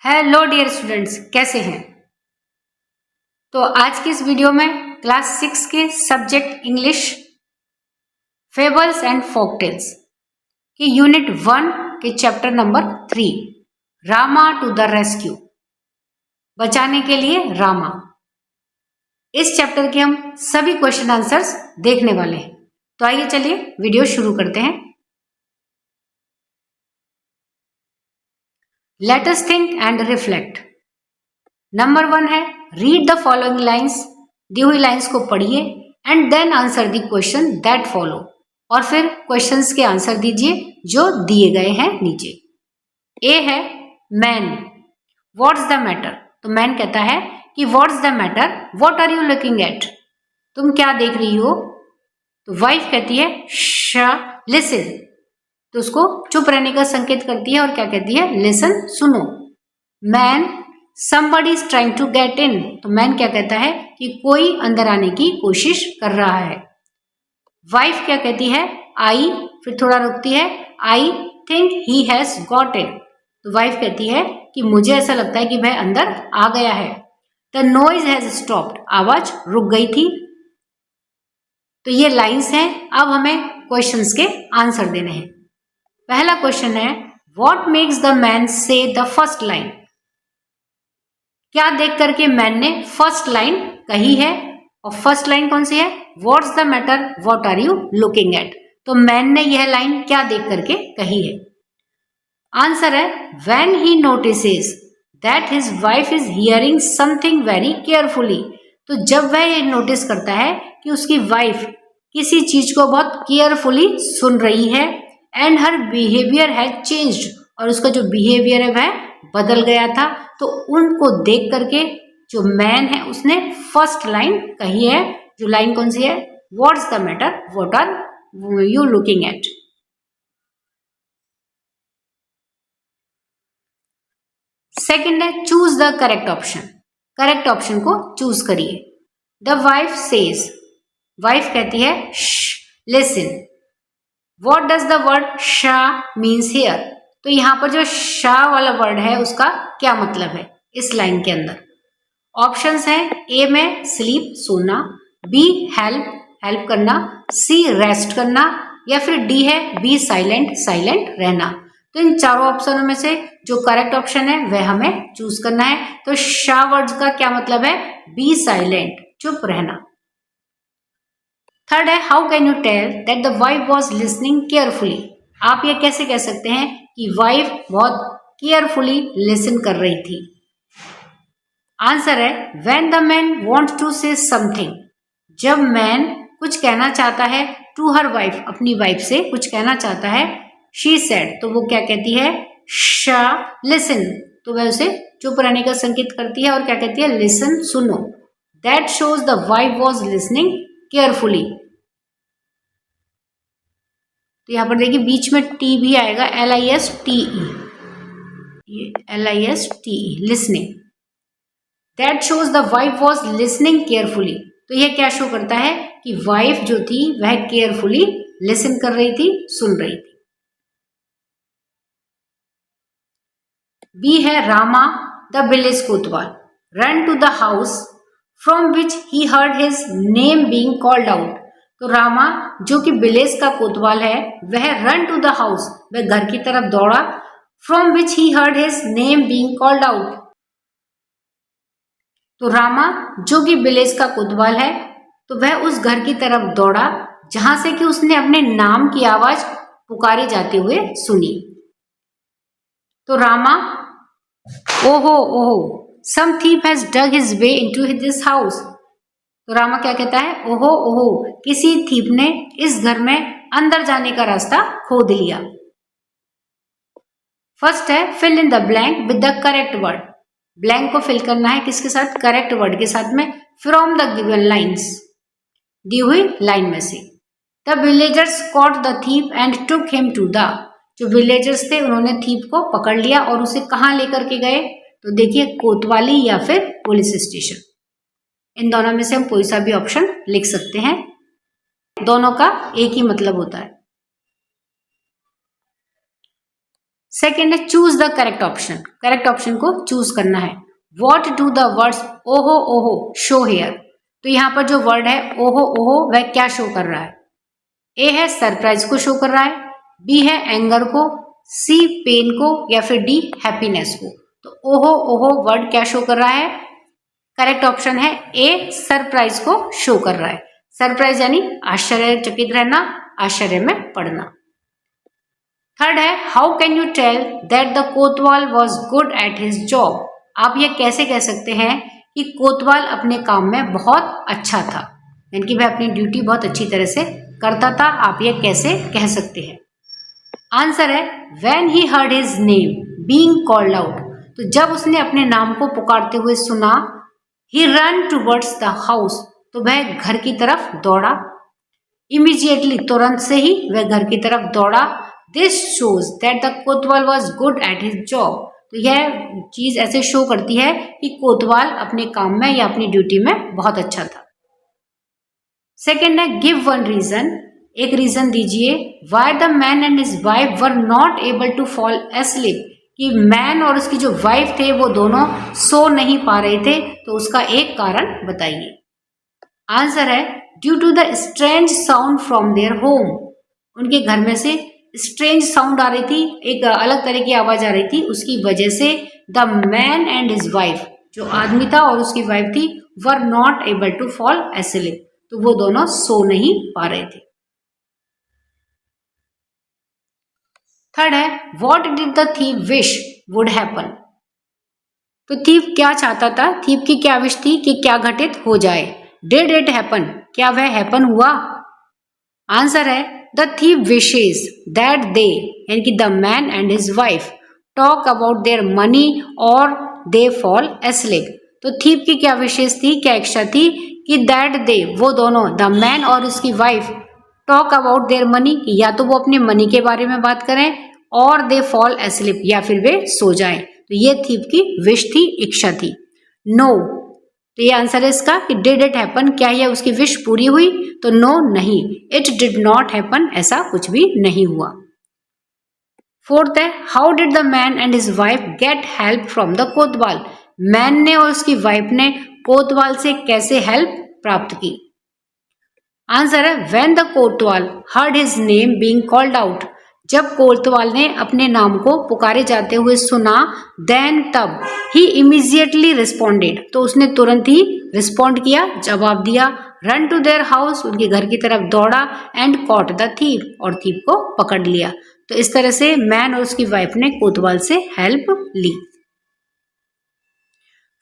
Hello dear students, कैसे हैं। तो आज की इस वीडियो में क्लास 6 के subject English fables and folktales की यूनिट 1 के chapter number 3 Rama to the rescue, बचाने के लिए रामा, इस चैप्टर के हम सभी क्वेश्चन आंसर्स देखने वाले हैं। तो आइए चलिए वीडियो शुरू करते हैं। Let us think and reflect. Number 1 है रीड द फॉलोइंग लाइन्स, दी हुई लाइन्स को पढ़िए and then answer the question that follow, और फिर क्वेश्चंस के आंसर दीजिए जो दिए गए हैं नीचे। ए है मैन, व्हाट्स द मैटर। तो मैन कहता है कि what's the matter, what are you looking at, तुम क्या देख रही हो। तो वाइफ कहती है शा लिसन, तो उसको चुप रहने का संकेत करती है और क्या कहती है, लिसन सुनो। Man somebody is trying to get in, तो मैन क्या कहता है कि कोई अंदर आने की कोशिश कर रहा है। वाइफ क्या कहती है आई, फिर थोड़ा रुकती है, I think he has got in, तो वाइफ कहती है कि मुझे ऐसा लगता है कि वह अंदर आ गया है। द नॉइज हैज स्टॉप्ड, आवाज रुक गई थी। तो ये लाइंस हैं। अब हमें क्वेश्चंस के आंसर देने हैं। पहला क्वेश्चन है व्हाट मेक्स द मैन से द फर्स्ट लाइन, क्या देख करके मैन ने फर्स्ट लाइन कही है, और फर्स्ट लाइन कौन सी है, what's the matter what are you looking at. तो मैन ने यह लाइन क्या देख करके कही है। आंसर है when he notices that his wife is hearing something very carefully, तो जब वह ये नोटिस करता है कि उसकी वाइफ किसी चीज को बहुत केयरफुली सुन रही है, and her behaviour has changed, और उसका जो बिहेवियर है वह बदल गया था। तो उनको देख करके जो मैन है उसने फर्स्ट लाइन कही है, जो लाइन कौन सी है, what's the matter what are you looking at. Second है choose the correct option, correct option को चूज करिए। द वाइफ सेज, वाइफ कहती है listen, what does the word शा मीन्स हियर, तो यहां पर जो शाह वाला वर्ड है उसका क्या मतलब है इस लाइन के अंदर। ऑप्शंस हैं ए में स्लीप सोना, बी हेल्प हेल्प करना, सी रेस्ट करना, या फिर डी है बी साइलेंट साइलेंट रहना। तो इन चारों ऑप्शनों में से जो करेक्ट ऑप्शन है वह हमें चूज करना है। तो शाह वर्ड का क्या मतलब है, बी साइलेंट चुप रहना। थर्ड है how can you tell that the wife was listening carefully, आप ये कैसे कह सकते हैं कि वाइफ बहुत केयरफुली लिसन कर रही थी। आंसर है when the man wants to say something, जब मैन कुछ कहना चाहता है टू हर वाइफ, अपनी वाइफ से कुछ कहना चाहता है, शी सेड, तो वो क्या कहती है शा लिसन, तो वह उसे चुप रहने का संकेत करती है और क्या कहती है लिसन सुनो। That shows the wife was listening carefully. तो यहां पर देखिए बीच में टी भी आएगा, LISTE, ये LISTE listening. That shows the wife was listening carefully, तो यह क्या शो करता है कि वाइफ जो थी वह केयरफुली लिसन कर रही थी, सुन रही थी। बी है Rama the village kotwal run to the house from which he heard his name being called out, तो रामा जो कि विलेज का कोतवाल है वह रन टू द हाउस, वह घर की तरफ दौड़ा, from which he heard his name being called out, तो रामा जो कि विलेज का कोतवाल है तो वह उस घर की तरफ दौड़ा जहां से कि उसने अपने नाम की आवाज पुकारे जाते हुए सुनी। तो रामा ओहो ओहो some thief has dug his way into this house, तो रामा क्या कहता है ओहो ओहो किसी थीफ ने इस घर में अंदर जाने का रास्ता खोद लिया। फर्स्ट है fill in the blank with the correct word, blank को फिल करना है किसके साथ, करेक्ट वर्ड के साथ में, फ्रॉम द गिवन लाइन्स, दी हुई लाइन में से। The villagers caught the thief and took him to the, जो विलेजर्स थे उन्होंने थीफ को पकड़ लिया और उसे कहाँ लेकर के गए, तो देखिए कोतवाली या फिर पुलिस स्टेशन। इन दोनों में से हम कोई सा भी ऑप्शन लिख सकते हैं, दोनों का एक ही मतलब होता है। सेकेंड है choose the correct option, correct option को चूज करना है। वॉट डू द वर्ड्स ओहो ओहो शो हेयर, तो यहाँ पर जो वर्ड है ओहो ओहो वह क्या शो कर रहा है? ए है सरप्राइज को शो कर रहा है, बी है एंगर को, सी पेन को, या फिर डी हैप्पीनेस को। तो ओहो ओहो वर्ड क्या शो कर रहा है? करेक्ट ऑप्शन है ए, सरप्राइज को शो कर रहा है। सरप्राइज यानी आश्चर्यचकित रहना, आश्चर्य में पड़ना। थर्ड है how can you tell that the kotwal was good at his job, आप ये कैसे कह सकते हैं कि कोतवाल अपने काम में बहुत अच्छा था, यानी कि वह अपनी ड्यूटी बहुत अच्छी तरह से करता था, आप ये कैसे कह सकते हैं? आंसर है when he heard his name being called out, तो जब उसने अपने नाम को पुकारते हुए सुना, ही रन टूवर्ड्स द हाउस, तो वह घर की तरफ दौड़ा। इमीडिएटली तुरंत से ही वह घर की तरफ दौड़ा। This shows that the kotwal was good at his job, तो यह चीज ऐसे शो करती है कि कोतवाल अपने काम में या अपनी ड्यूटी में बहुत अच्छा था। सेकेंड है गिव वन रीजन, एक रीजन दीजिए why the man and his wife were not able to fall asleep, कि मैन और उसकी जो वाइफ थे वो दोनों सो नहीं पा रहे थे, तो उसका एक कारण बताइए। आंसर है due to the strange sound from their home, उनके घर में से स्ट्रेंज साउंड आ रही थी, एक अलग तरह की आवाज आ रही थी, उसकी वजह से the man and his wife, जो आदमी था और उसकी वाइफ थी, were not able to fall asleep, तो वो दोनों सो नहीं पा रहे थे। थर्ड है what did the thief wish would happen, तो थीफ क्या चाहता था, थीफ की क्या विश थी कि क्या घटित हो जाए? डिड इट हैपन, क्या वह हैपन हुआ? आंसर है the thief wishes that they, यानी कि the man and his wife talk about their money और दे फॉल एस्लीप, तो थीफ की क्या विशेष थी, क्या इच्छा थी कि दैट दे, वो दोनों, द मैन और उसकी wife, talk about their money, या तो वो अपने मनी के बारे में बात करें, और दे फॉल एस्लीप, या फिर वे सो जाएं, तो ये थीफ की विश थी, इच्छा थी। नो, तो ये आंसर है इसका कि डिड इट हैपन, क्या यह उसकी विश पूरी हुई? तो नो, नहीं, इट डिड नॉट हैपन, ऐसा कुछ भी नहीं हुआ। फोर्थ है how did the man and his wife get help from the Kotwal, man ने और उसकी वाइफ ने कोतवाल से कैसे हेल्प प्राप्त की? आंसर है when the Kotwal heard his name being called out, जब कोतवाल ने अपने नाम को पुकारे जाते हुए सुना, देन तब, ही इमीडिएटली रिस्पॉन्डेड, तो उसने तुरंत ही रिस्पॉन्ड किया, जवाब दिया, रन टू देयर हाउस, उनके घर की तरफ दौड़ा, एंड कॉट द थीफ, और थीफ को पकड़ लिया। तो इस तरह से मैन और उसकी वाइफ ने कोतवाल से हेल्प ली।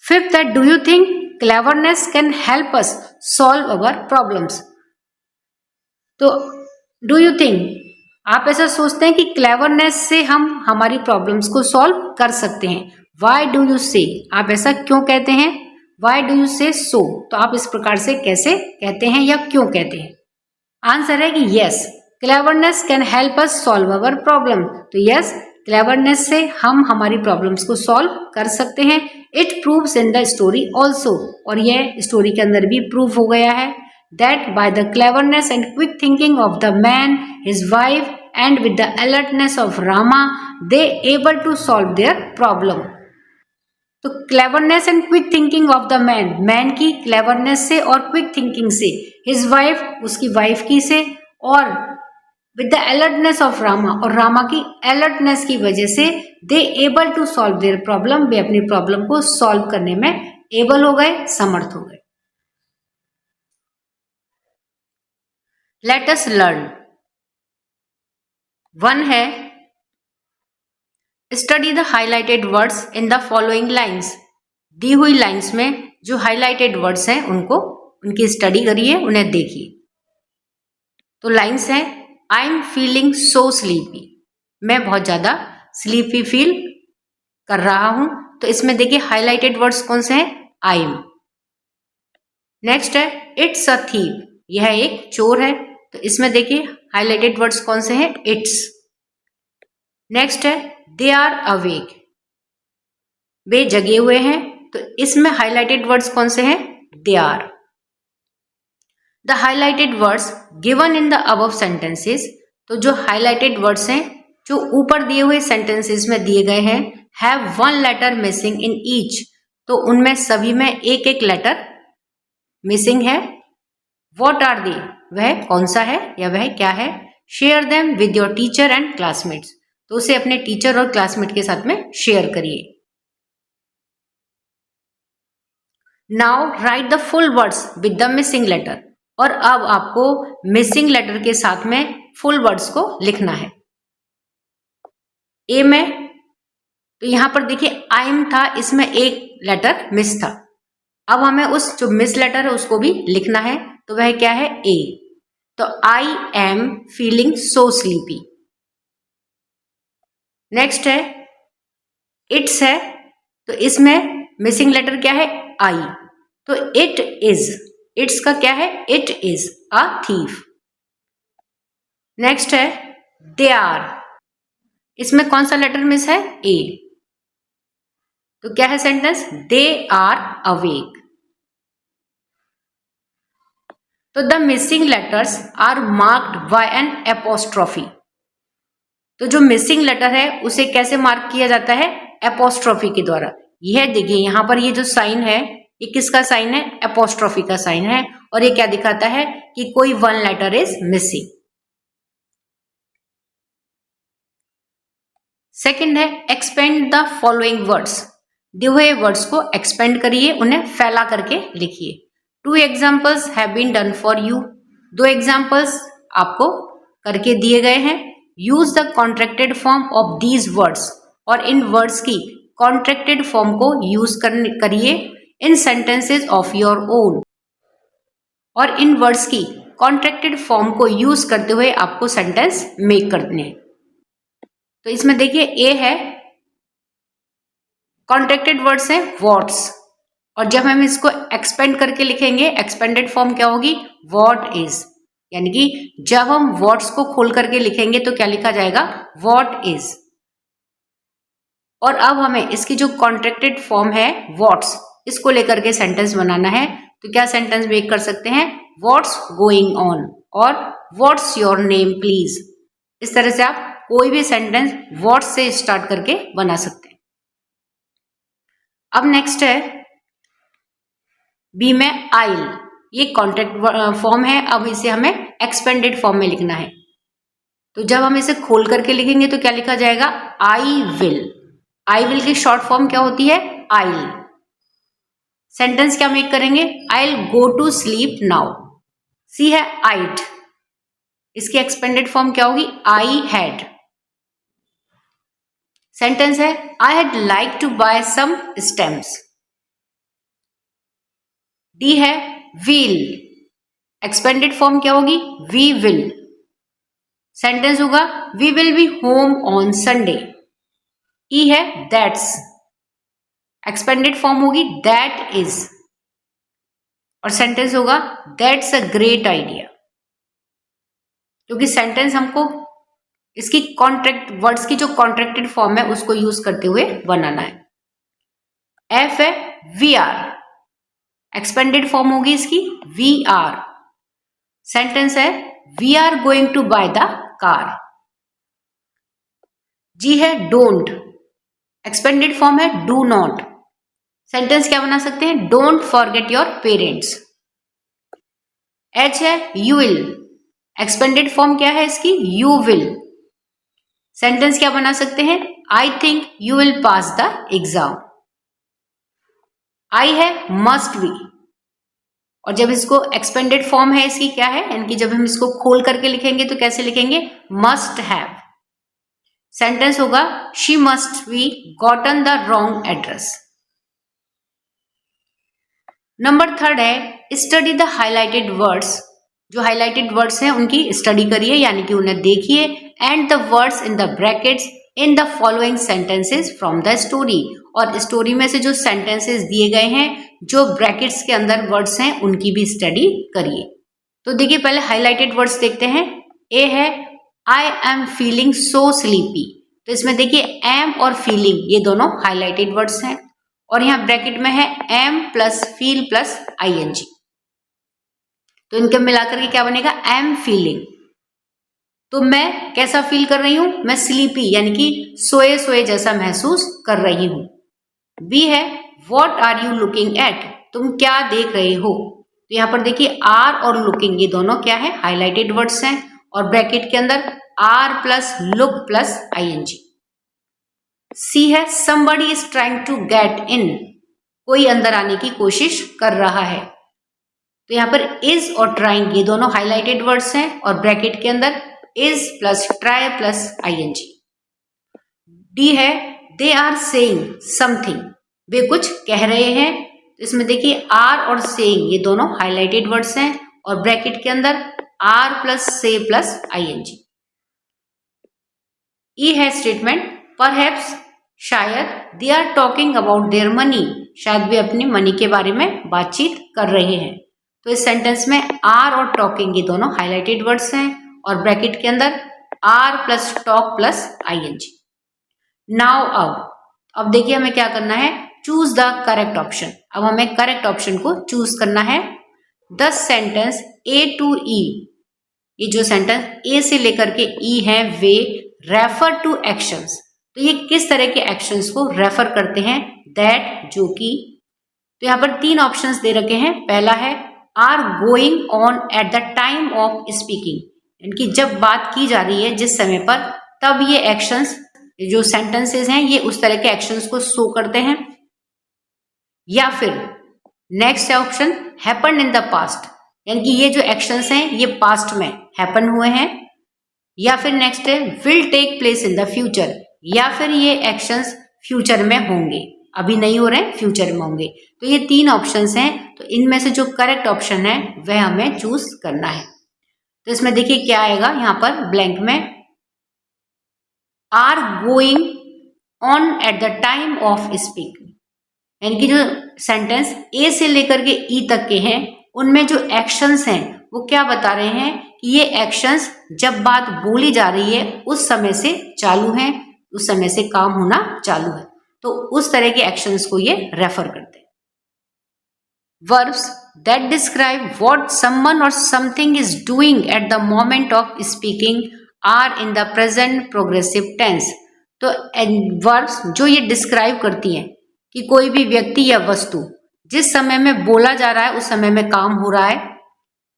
फिफ्थ है do you think cleverness can help us solve our problems, तो डू यू थिंक, आप ऐसा सोचते हैं कि क्लेवरनेस से हम हमारी प्रॉब्लम्स को सॉल्व कर सकते हैं? वाई डू यू से, आप ऐसा क्यों कहते हैं? वाई डू यू से सो, तो आप इस प्रकार से कैसे कहते हैं या क्यों कहते हैं? आंसर है कि yes, cleverness can help us solve our problem, तो यस, क्लेवरनेस से हम हमारी प्रॉब्लम्स को सॉल्व कर सकते हैं। It proves in the story also, और यह स्टोरी के अंदर भी प्रूव हो गया है, that by the cleverness and quick thinking of the man, his wife, and with the alertness of Rama, they able to solve their problem. तो cleverness and quick thinking of the man, man की cleverness से और quick thinking से, his wife, उसकी wife की से, और with the alertness of Rama, और रामा की अलर्टनेस की वजह से, they able to solve their problem, वे अपनी प्रॉब्लम को सॉल्व करने में एबल हो गए, समर्थ हो गए। Let us learn. वन है study the highlighted words in the following lines, दी हुई लाइन्स में जो हाईलाइटेड वर्ड्स हैं उनको, उनकी स्टडी करिए, उन्हें देखिए। तो लाइन्स हैं I am feeling so sleepy, मैं बहुत ज्यादा स्लीपी फील कर रहा हूं, तो इसमें देखिए हाईलाइटेड वर्ड्स कौन से हैं? I am. नेक्स्ट है इट्स अ थीव, यह एक चोर है, तो इसमें देखिए हाईलाइटेड वर्ड्स कौन से हैं? इट्स। नेक्स्ट है दे आर अवेक, वे जगे हुए हैं, तो इसमें हाईलाइटेड वर्ड्स कौन से हैं? They are. The highlighted words given in the above sentences, तो जो हाईलाइटेड वर्ड्स हैं जो ऊपर दिए हुए सेंटेंसेस में दिए गए हैं have one letter missing in each, तो उनमें सभी में एक एक लेटर मिसिंग है। व्हाट आर दे, वह कौन सा है या वह क्या है। Share them with your teacher and classmates, तो उसे अपने टीचर और क्लासमेट के साथ में शेयर करिए। Now write the full words with the missing letter, और अब आपको मिसिंग लेटर के साथ में फुल वर्ड्स को लिखना है। ए में तो यहां पर देखिए आई एम था, इसमें एक लेटर मिस था। अब हमें उस जो मिस लेटर है उसको भी लिखना है, तो वह क्या है, ए। तो I am feeling so sleepy. Next है इट्स है, तो इसमें मिसिंग लेटर क्या है, आई, तो इट इज, इट्स का क्या है, it is a thief. Next है दे आर, इसमें कौन सा लेटर मिस है, ए, तो क्या है सेंटेंस, दे आर अवेक। तो the missing letters are marked by an apostrophe, तो जो मिसिंग लेटर है उसे कैसे मार्क किया जाता है, एपोस्ट्रॉफी के द्वारा। यह देखिए यहां पर ये जो साइन है ये किसका साइन है, एपोस्ट्रॉफी का साइन है, और ये क्या दिखाता है कि कोई one letter is missing. Second है एक्सपेंड द फॉलोइंग वर्ड्स, दिए हुए वर्ड्स को एक्सपेंड करिए, उन्हें फैला करके लिखिए। 2 examples have been done for you, 2 examples आपको करके दिए गए हैं। Use the contracted form of these words, और इन वर्ड्स की कॉन्ट्रैक्टेड फॉर्म को यूज करिए in sentences of your own, और इन वर्ड्स की कॉन्ट्रैक्टेड फॉर्म को यूज करते हुए आपको सेंटेंस मेक करने हैं। तो इसमें देखिए ए है, कॉन्ट्रैक्टेड वर्ड्स है व्हाट्स, और जब हम इसको एक्सपेंड करके लिखेंगे एक्सपेंडेड फॉर्म क्या होगी, व्हाट इज, यानी कि जब हम व्हाट्स को खोल करके लिखेंगे तो क्या लिखा जाएगा, व्हाट इज। और अब हमें इसकी जो कॉन्ट्रैक्टेड फॉर्म है व्हाट्स, इसको लेकर के सेंटेंस बनाना है, तो क्या सेंटेंस मेक कर सकते हैं, व्हाट्स गोइंग ऑन, और व्हाट्स योर नेम प्लीज। इस तरह से आप कोई भी सेंटेंस व्हाट्स से स्टार्ट करके बना सकते हैं। अब नेक्स्ट है बी में आइल, ये कॉन्ट्रैक्ट फॉर्म है, अब इसे हमें एक्सपेंडेड फॉर्म में लिखना है। तो जब हम इसे खोल करके लिखेंगे तो क्या लिखा जाएगा, आई विल। आई विल की शॉर्ट फॉर्म क्या होती है, आइल। सेंटेंस क्या मेक करेंगे, I will go to sleep now. C है आइट, इसकी एक्सपेंडेड फॉर्म क्या होगी, आई हैड। सेंटेंस है I had like to buy some stamps. D है विल, एक्सपेंडेड फॉर्म क्या होगी, वी विल। सेंटेंस होगा we will be home on Sunday. E है दैट्स, एक्सपेंडेड फॉर्म होगी दैट इज, और सेंटेंस होगा दैट्स अ ग्रेट आइडिया, क्योंकि sentence हमको इसकी कॉन्ट्रैक्ट वर्ड्स की जो कॉन्ट्रैक्टेड फॉर्म है उसको यूज करते हुए बनाना है। एफ है वी आर, एक्सपेंडेड फॉर्म होगी इसकी वी आर। सेंटेंस है we are going to buy the car. G है डोंट, एक्सपेंडेड फॉर्म है डू नॉट। सेंटेंस क्या बना सकते हैं, don't forget your parents. H है यू विल, एक्सपेंडेड फॉर्म क्या है इसकी, यू विल। सेंटेंस क्या बना सकते हैं, I think you will pass the exam. I है मस्ट बी, और जब इसको एक्सपेंडेड फॉर्म है इसकी क्या है, यानी कि जब हम इसको खोल करके लिखेंगे तो कैसे लिखेंगे, मस्ट हैव। सेंटेंस होगा she must be gotten the wrong address. Number third है स्टडी द हाईलाइटेड वर्ड्स, जो हाईलाइटेड वर्ड्स हैं उनकी स्टडी करिए, यानी कि उन्हें देखिए, and the words in the brackets in the following sentences from the story, और स्टोरी में से जो सेंटेंसेस दिए गए हैं जो ब्रैकेट्स के अंदर वर्ड्स हैं उनकी भी स्टडी करिए। तो देखिए पहले हाईलाइटेड वर्ड्स देखते हैं। ए है I am feeling so sleepy, तो इसमें देखिए एम और फीलिंग ये दोनों हाईलाइटेड वर्ड्स हैं, और यहाँ ब्रैकेट में है am plus feel plus I N G, तो इनके मिलाकर के क्या बनेगा, एम फीलिंग। तो मैं कैसा फील कर रही हूं, मैं स्लीपी यानी कि सोए सोए जैसा महसूस कर रही हूं। बी है what are you looking at, तुम क्या देख रहे हो। तो यहाँ पर देखिए आर और लुकिंग ये दोनों क्या है, हाईलाइटेड वर्ड्स हैं और ब्रैकेट के अंदर are plus look plus ING. C है somebody is trying to get in, कोई अंदर आने की कोशिश कर रहा है। तो यहाँ पर इज और ट्राइंग ये दोनों हाईलाइटेड वर्ड्स हैं और ब्रैकेट के अंदर is plus try plus I N G. D है दे आर सेइंग समथिंग, वे कुछ कह रहे हैं। तो इसमें देखिए आर और सेइंग ये दोनों हाईलाइटेड वर्ड्स हैं और ब्रैकेट के अंदर are plus say plus I N G. E है स्टेटमेंट परहैप्स, शायद they are talking about their money, शायद वे अपनी मनी के बारे में बातचीत कर रहे हैं। तो इस सेंटेंस में आर और टॉकिंग ये दोनों हाईलाइटेड वर्ड्स हैं और ब्रैकेट के अंदर are plus talk plus I N G. Now अब देखिए हमें क्या करना है, चूज द करेक्ट ऑप्शन। अब हमें करेक्ट ऑप्शन को चूज करना है। द सेंटेंस ए टू ई, ये जो सेंटेंस ए से लेकर के ई है वे रेफर टू एक्शंस, तो ये किस तरह के एक्शंस को रेफर करते हैं, दैट जो कि। तो यहाँ पर तीन ऑप्शंस दे रखे हैं। पहला है are going on at the time of speaking, यानी कि जब बात की जा रही है जिस समय पर, तब ये एक्शंस जो सेंटेंसेस हैं ये उस तरह के एक्शंस को शो करते हैं। या फिर नेक्स्ट है option happen in the past, यानी कि ये जो एक्शंस हैं ये पास्ट में हैपन हुए हैं। या फिर नेक्स्ट है will take place in the future, या फिर ये एक्शंस फ्यूचर में होंगे, अभी नहीं हो रहे हैं फ्यूचर में होंगे। तो ये तीन ऑप्शंस हैं, तो इनमें से जो करेक्ट ऑप्शन है वह हमें चूज करना है। तो इसमें देखिए क्या आएगा, यहाँ पर ब्लैंक में are going on at the time of speaking, यानी कि जो सेंटेंस ए से लेकर के ई तक के हैं उनमें जो एक्शंस हैं वो क्या बता रहे हैं कि ये एक्शंस जब बात बोली जा रही है उस समय से चालू हैं, उस समय से काम होना चालू है। तो उस तरह के एक्शंस को ये रेफर करते हैं। Verbs that describe what someone or something is doing at the moment of speaking are in the present progressive tense. तो वर्ब्स जो ये डिस्क्राइब करती हैं कि कोई भी व्यक्ति या वस्तु जिस समय में बोला जा रहा है उस समय में काम हो रहा है,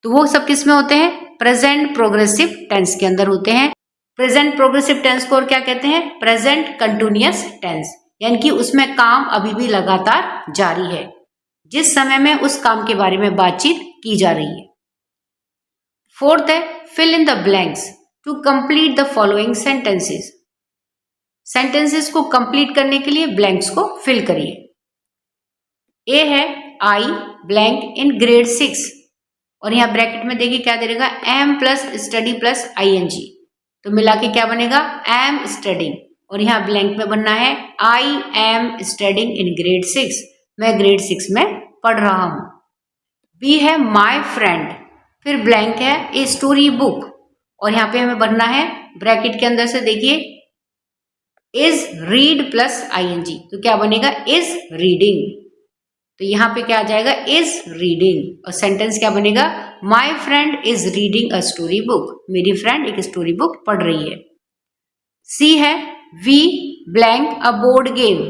तो वो सब किस में होते हैं, प्रेजेंट प्रोग्रेसिव टेंस के अंदर होते हैं। प्रेजेंट प्रोग्रेसिव टेंस को और क्या कहते हैं, प्रेजेंट कंटिन्यूअस टेंस, यानी कि उसमें काम अभी भी लगातार जारी है जिस समय में उस काम के बारे में बातचीत की जा रही है। फोर्थ है fill in the blanks to complete the following sentences. Sentences को कंप्लीट करने के लिए ब्लैंक्स को फिल करिए। ए है आई ब्लैंक इन ग्रेड 6, और यहाँ ब्रैकेट में देखिए क्या दे देगा, am plus study plus I N G, तो मिला के क्या बनेगा, एम स्टडिंग। और यहाँ ब्लैंक में बनना है I am studying in grade 6, मैं ग्रेड 6 में पढ़ रहा हूँ। बी है माई फ्रेंड, फिर ब्लैंक है ए स्टोरी बुक, और यहाँ पे हमें बनना है ब्रैकेट के अंदर से देखिए इज रीड प्लस आईएनजी, तो क्या बनेगा, इज रीडिंग। तो यहाँ पे क्या आ जाएगा, इज रीडिंग, और सेंटेंस क्या बनेगा, my friend is reading a story book, मेरी फ्रेंड एक स्टोरी बुक पढ़ रही है। सी है we blank a board game,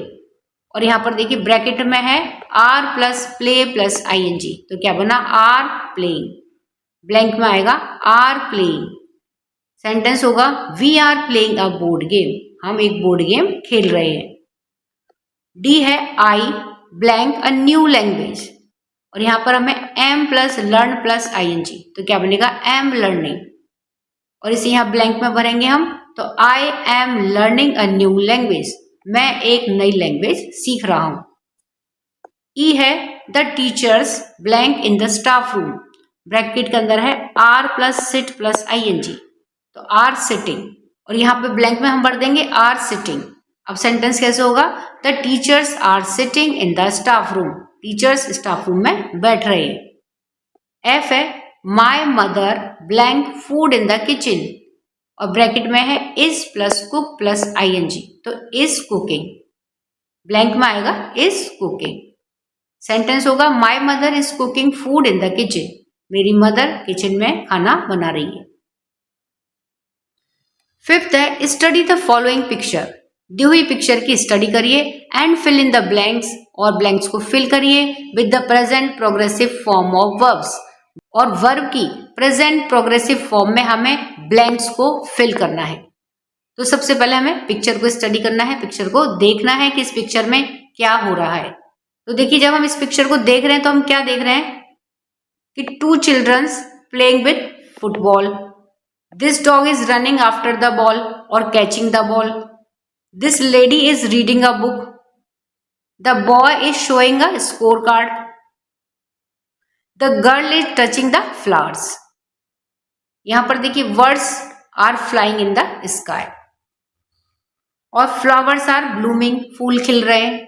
और यहाँ पर देखिए ब्रैकेट में है are plus play plus I N G, तो क्या बना, आर प्लेइंग। ब्लैंक में आएगा आर प्लेइंग, सेंटेंस होगा we are playing a board game, हम एक बोर्ड गेम खेल रहे हैं। डी है I blank a new language, और यहाँ पर हमें am plus learn plus I N G, तो क्या बनेगा, एम लर्निंग, और इसे यहाँ ब्लैंक में भरेंगे हम, तो I am learning a new language, मैं एक नई लैंग्वेज सीख रहा हूं। ई है the teachers blank in the staff room, bracket के अंदर है are plus sit plus I N G, तो आर सिटिंग, और यहाँ पे ब्लैंक में हम भर देंगे आर सिटिंग। अब सेंटेंस कैसे होगा, the teachers are sitting in the staff room, teachers staff room में बैठ रहे हैं। एफ है my mother blank food in the kitchen, और ब्रैकेट में है is plus cook plus I N G, तो इज कुकिंग, ब्लैंक में आएगा इज कुकिंग। सेंटेंस होगा my mother is cooking food in the kitchen, मेरी मदर किचन में खाना बना रही है। फिफ्थ है स्टडी द फॉलोइंग पिक्चर। दी हुई पिक्चर की स्टडी करिए and fill in the blanks, और ब्लैंक्स को फिल करिए with the present progressive form of verbs, और वर्ब की प्रेजेंट प्रोग्रेसिव फॉर्म में हमें ब्लैंक्स को फिल करना है। तो सबसे पहले हमें पिक्चर को स्टडी करना है, पिक्चर को देखना है कि इस पिक्चर में क्या हो रहा है। तो देखिए, जब हम इस पिक्चर को देख रहे हैं तो हम क्या देख रहे हैं कि 2 childrens playing with football. This dog is running after the ball और catching the ball. This lady is reading a book. The boy is showing a score card. The girl is touching the flowers. यहां पर देखिए words are flying in the sky और flowers are blooming, फूल खिल रहे हैं।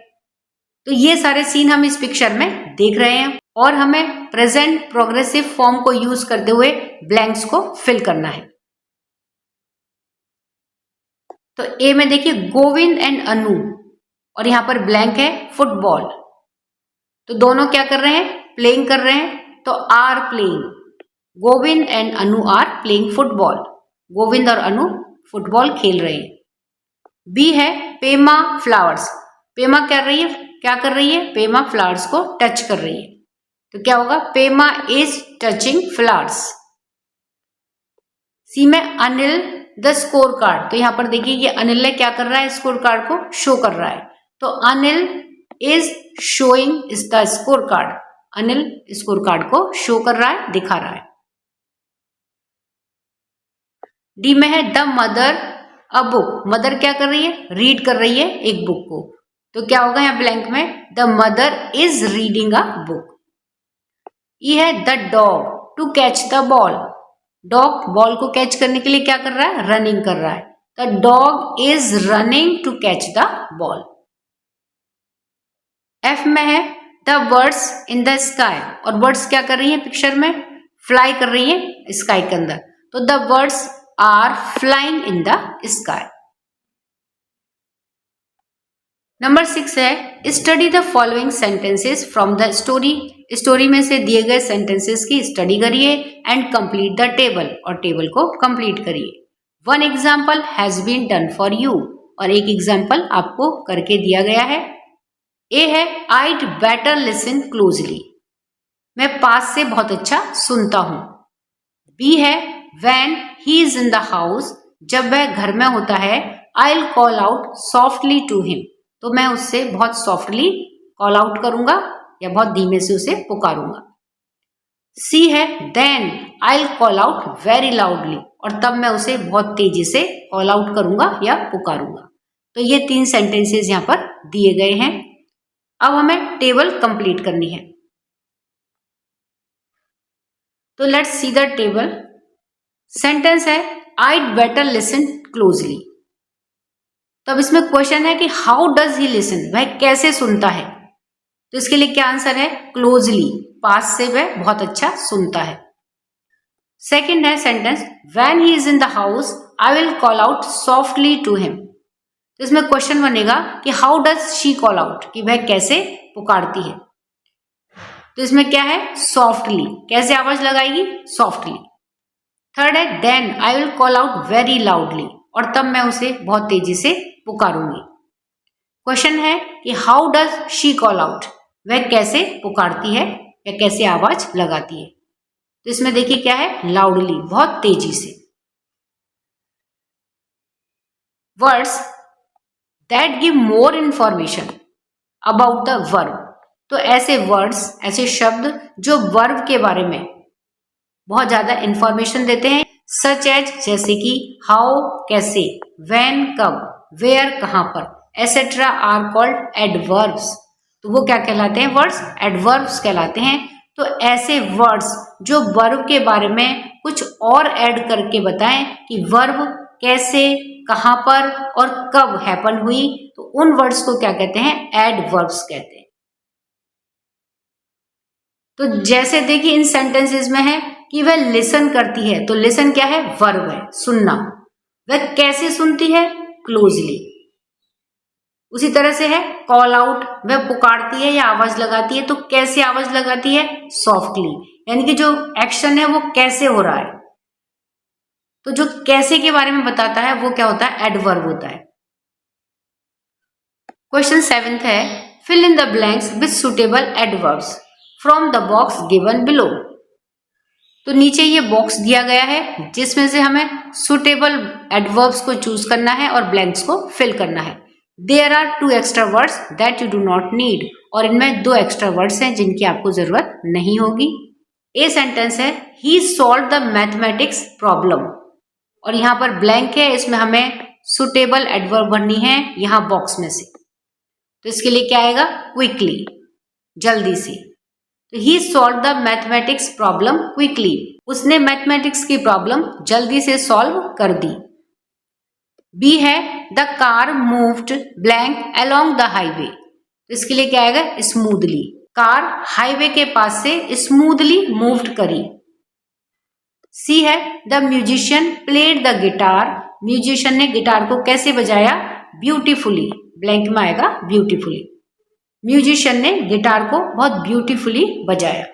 तो ये सारे सीन हम इस पिक्चर में देख रहे हैं और हमें प्रेजेंट प्रोग्रेसिव फॉर्म को यूज करते हुए ब्लैंक्स को फिल करना है। तो ए में देखिए गोविंद एंड अनु, और यहां पर ब्लैंक है फुटबॉल। तो दोनों क्या कर रहे हैं, प्लेइंग कर रहे हैं। तो are playing, Govind and Anu are playing football. Govind और अनु फुटबॉल खेल रहे हैं। बी है पेमा फ्लावर्स। पेमा क्या कर रही है, पेमा फ्लावर्स को टच कर रही है। तो क्या होगा, पेमा इज टचिंग फ्लावर्स। सी में अनिल द स्कोर कार्ड। तो यहां पर देखिए ये अनिल ने क्या कर रहा है, स्कोर कार्ड को शो कर रहा है। तो Anil is showing the score card. Anil score card को शो कर रहा है, दिखा रहा है। डी में है the mother a book. Mother क्या कर रही है, रीड कर रही है एक बुक को। तो क्या होगा यहाँ ब्लैंक में, the mother is reading a book. E है the dog to catch the ball. Dog ball को कैच करने के लिए क्या कर रहा है, रनिंग कर रहा है। The dog is running to catch the ball. F में है the birds in the sky, और बर्ड्स क्या कर रही है पिक्चर में, फ्लाई कर रही है स्काई के अंदर। तो the birds are flying in the sky. Number 6 है study the following sentences from the story. Story में से दिए गए सेंटेंसेस की स्टडी करिए एंड कंप्लीट द टेबल, और टेबल को कंप्लीट करिए। 1 example has been done for you, और एक एग्जाम्पल आपको करके दिया गया है। ए है आईड बेटर लिसन क्लोजली। मैं पास से बहुत अच्छा सुनता हूं। बी है when he is in the house. जब वह घर में होता है, I will call out softly to him. तो मैं उससे बहुत सॉफ्टली कॉल आउट करूंगा या बहुत धीमे से उसे पुकारूंगा। सी है then I will call out very loudly, और तब मैं उसे बहुत तेजी से कॉल आउट करूंगा या पुकारूंगा। तो ये 3 सेंटेंसेस यहाँ पर दिए गए हैं। अब हमें टेबल कंप्लीट करनी है। तो let's see the table. Sentence है आईड बेटर लिसन क्लोजली। तो अब इसमें क्वेश्चन है कि हाउ डज ही लिसन, वह कैसे सुनता है। तो इसके लिए क्या आंसर है, क्लोजली, पास से वह बहुत अच्छा सुनता है। सेकेंड है sentence when he is in the house I will call out softly to him. तो इसमें क्वेश्चन बनेगा कि how does she call out, कि वह कैसे पुकारती है। तो इसमें क्या है, सॉफ्टली, कैसे आवाज लगाएगी, सॉफ्टली। थर्ड है then I will call out very loudly, और तब मैं उसे बहुत तेजी से पुकारूंगी। क्वेश्चन है कि how does she call out, वह कैसे पुकारती है या कैसे आवाज लगाती है। तो इसमें देखिए क्या है, लाउडली, बहुत तेजी से। Words that give more information about the verb. तो ऐसे वर्ड्स, ऐसे शब्द जो वर्ब के बारे में बहुत ज्यादा इंफॉर्मेशन देते हैं, सच एज, जैसे कि हाउ, कैसे, व्हेन, कब, वेयर, कहां पर, एसेट्रा आर कॉल्ड एडवर्ब्स। तो वो क्या कहलाते हैं, वर्ड्स एडवर्ब्स कहलाते हैं। तो ऐसे वर्ड्स जो वर्ब के बारे में कुछ और ऐड करके बताएं कि वर्ब कैसे, कहां पर और कब हैपन हुई, तो उन वर्ड्स को क्या कहते हैं, एडवर्ब्स कहते हैं। तो जैसे देखिए इन सेंटेंसेस में है कि वह लिसन करती है, तो लिसन क्या है, वर्ब है, सुनना। वह कैसे सुनती है, क्लोजली। उसी तरह से है कॉल आउट, वह पुकारती है या आवाज लगाती है, तो कैसे आवाज लगाती है, सॉफ्टली, यानी कि जो एक्शन है वो कैसे हो रहा है। तो जो कैसे के बारे में बताता है वो क्या होता है, एडवर्ब होता है। क्वेश्चन 7 है, fill in the blanks with suitable adverbs from the box given below. तो नीचे ये बॉक्स दिया गया है जिसमें से हमें सुटेबल एडवर्ब्स को चूज करना है और ब्लैंक्स को फिल करना है। There are 2 extra words that you do not need, और इनमें 2 एक्स्ट्रा वर्ड्स हैं जिनकी आपको जरूरत नहीं होगी। ए सेंटेंस है, ही सॉल्व द मैथमेटिक्स प्रॉब्लम, और यहाँ पर ब्लैंक है, इसमें हमें सुटेबल एडवर्ब भरनी है यहाँ बॉक्स में से। तो इसके लिए क्या आएगा, क्विकली, जल्दी से। तो he solve the mathematics problem quickly, उसने मैथमेटिक्स की प्रॉब्लम जल्दी से सॉल्व कर दी। बी है, the car moved blank along the highway, तो इसके लिए क्या आएगा, स्मूथली, कार हाईवे के पास से स्मूथली मूव्ड करी। सी है, the musician played the guitar, musician ने गिटार को कैसे बजाया, ब्यूटीफुली, ब्लैंक में आएगा ब्यूटीफुली, म्यूजिशियन ने गिटार को बहुत ब्यूटीफुली बजाया।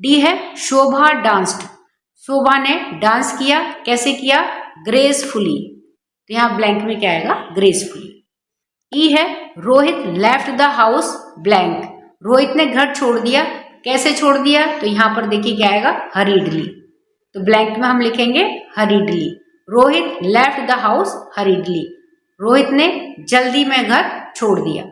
डी है, शोभा डांस्ड, शोभा ने डांस किया, कैसे किया, ग्रेसफुली, तो यहाँ ब्लैंक में क्या आएगा, ग्रेसफुली। ई है, Rohit left the house blank, Rohit ने घर छोड़ दिया, कैसे छोड़ दिया, तो यहाँ पर देखिए क्या आएगा, हरीडली, तो ब्लैंक में हम लिखेंगे hurriedly, Rohit left the house hurriedly, Rohit ने जल्दी में घर छोड़ दिया।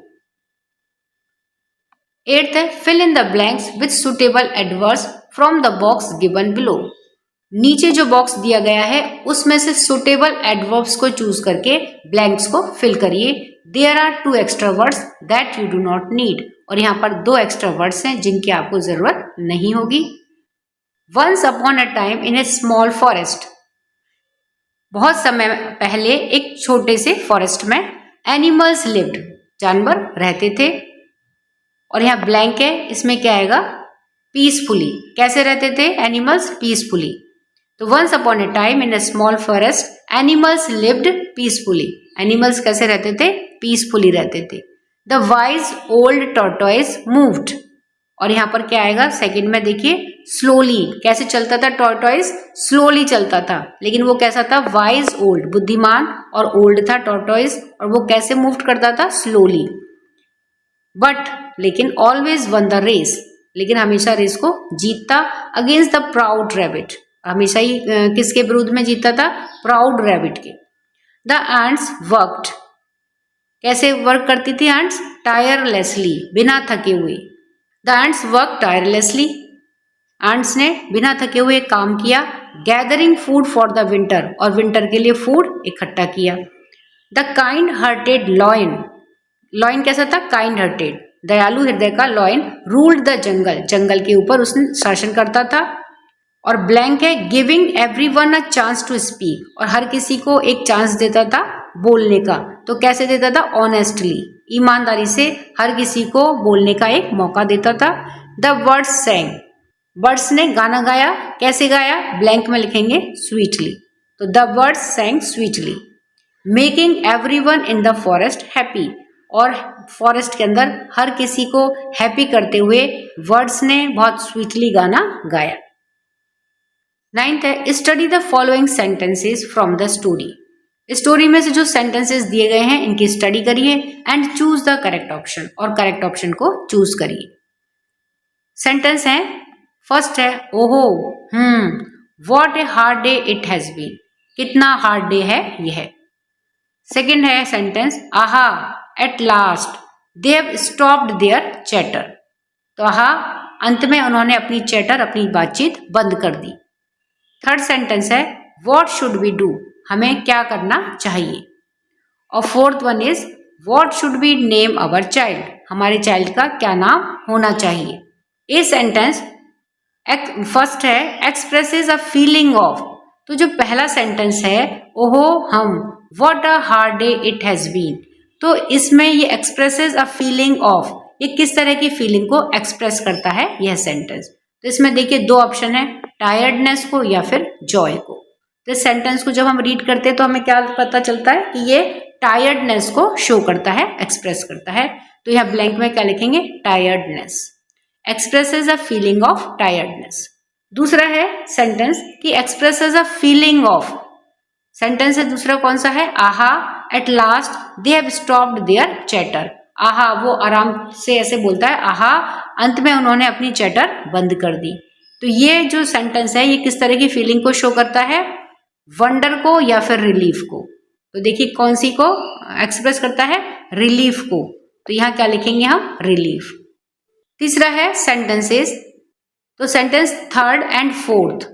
8th है, fill in the blanks with suitable adverbs from the box given below. नीचे जो बॉक्स दिया गया है उसमें से सुटेबल एडवर्ब्स को चूज करके ब्लैंक्स को फिल करिए। There are 2 extra words that you do not need, और यहाँ पर 2 एक्स्ट्रा वर्ड्स हैं जिनकी आपको जरूरत नहीं होगी। Once upon a time in a small forest, बहुत समय पहले एक छोटे से फॉरेस्ट में एनिमल्स लिव्ड, जानवर रहते थे, और यहाँ ब्लैंक है, इसमें क्या आएगा, पीसफुली, कैसे रहते थे एनिमल्स, पीसफुली। तो once upon a time in a small forest animals lived peacefully, animals कैसे रहते थे, पीसफुली रहते थे। The wise old tortoise moved, और यहाँ पर क्या आएगा, सेकंड में देखिए, स्लोली, कैसे चलता था टॉर्टोइज, स्लोली चलता था, लेकिन वो कैसा था, वाइज ओल्ड, बुद्धिमान और ओल्ड था टॉर्टोइज, और वो कैसे मूव करता था, स्लोली। बट, लेकिन ऑलवेज वन द रेस, लेकिन हमेशा रेस को जीतता, अगेंस्ट द प्राउड रैबिट, हमेशा ही किसके विरुद्ध में जीतता था, प्राउड रैबिट के। द एंट्स वर्कड, कैसे वर्क करती थी एंट्स, टायरलेसली, बिना थके हुए, the ants work tirelessly, ants ने बिना थके हुए काम किया। Gathering food for the winter, और विंटर के लिए फूड इकट्ठा किया। The kind hearted lion, lion कैसा था, काइंड हार्टेड, दयालु हृदय का लॉयन, रूल्ड द जंगल, जंगल के ऊपर उसने शासन करता था। और ब्लैंक है, giving everyone a chance to speak, और हर किसी को एक चांस देता था बोलने का, तो कैसे देता था, ऑनेस्टली, ईमानदारी से हर किसी को बोलने का एक मौका देता था। द बर्ड्स सैंग, बर्ड्स ने गाना गाया, कैसे गाया, ब्लैंक में लिखेंगे स्वीटली, तो the birds सैंग sweetly. Making everyone in the forest happy, और फॉरेस्ट के अंदर हर किसी को हैप्पी करते हुए वर्ड्स ने बहुत स्वीटली गाना गाया। 9th है, study the following sentences from the story, story में से जो सेंटेंसेस दिए गए हैं इनकी स्टडी करिए and choose the correct option, और करेक्ट ऑप्शन को चूज करिए। सेंटेंस है, फर्स्ट है, oho, what a hard day it has been, कितना हार्ड डे है यह। सेकेंड है sentence, aha, at last they have stopped their chatter, तो आहा, अंत में उन्होंने अपनी चैटर, अपनी बातचीत बंद कर दी। थर्ड सेंटेंस है, व्हाट शुड वी डू, हमें क्या करना चाहिए। और fourth one is, what should we name our child, हमारे चाइल्ड का क्या नाम होना चाहिए। ये सेंटेंस फर्स्ट है, एक्सप्रेसेस अ फीलिंग ऑफ, तो जो पहला सेंटेंस है, ओहो हम, what a hard day it has been, तो इसमें ये एक्सप्रेसेस अ फीलिंग ऑफ, ये किस तरह की फीलिंग को एक्सप्रेस करता है यह सेंटेंस। तो इसमें देखिए 2 ऑप्शन है, टायर्डनेस को या फिर जॉय को। तो इस सेंटेंस को जब हम रीड करते हैं तो हमें क्या पता चलता है कि ये टायर्डनेस को शो करता है, एक्सप्रेस करता है। तो यहाँ ब्लैंक में क्या लिखेंगे, tiredness, expresses a feeling of tiredness. दूसरा है सेंटेंस कि expresses a feeling of. Sentence है दूसरा कौन सा है, aha at last they have stopped their chatter. Aha वो आराम से ऐसे बोलता है, आहा अंत में उन्होंने अपनी चैटर बंद कर दी। तो ये जो सेंटेंस है ये किस तरह की फीलिंग को शो करता है, वंडर को या फिर रिलीफ को। तो देखिए कौन सी को एक्सप्रेस करता है, रिलीफ को। तो यहाँ क्या लिखेंगे हम, रिलीफ। तीसरा है सेंटेंसेस। तो sentence third and fourth.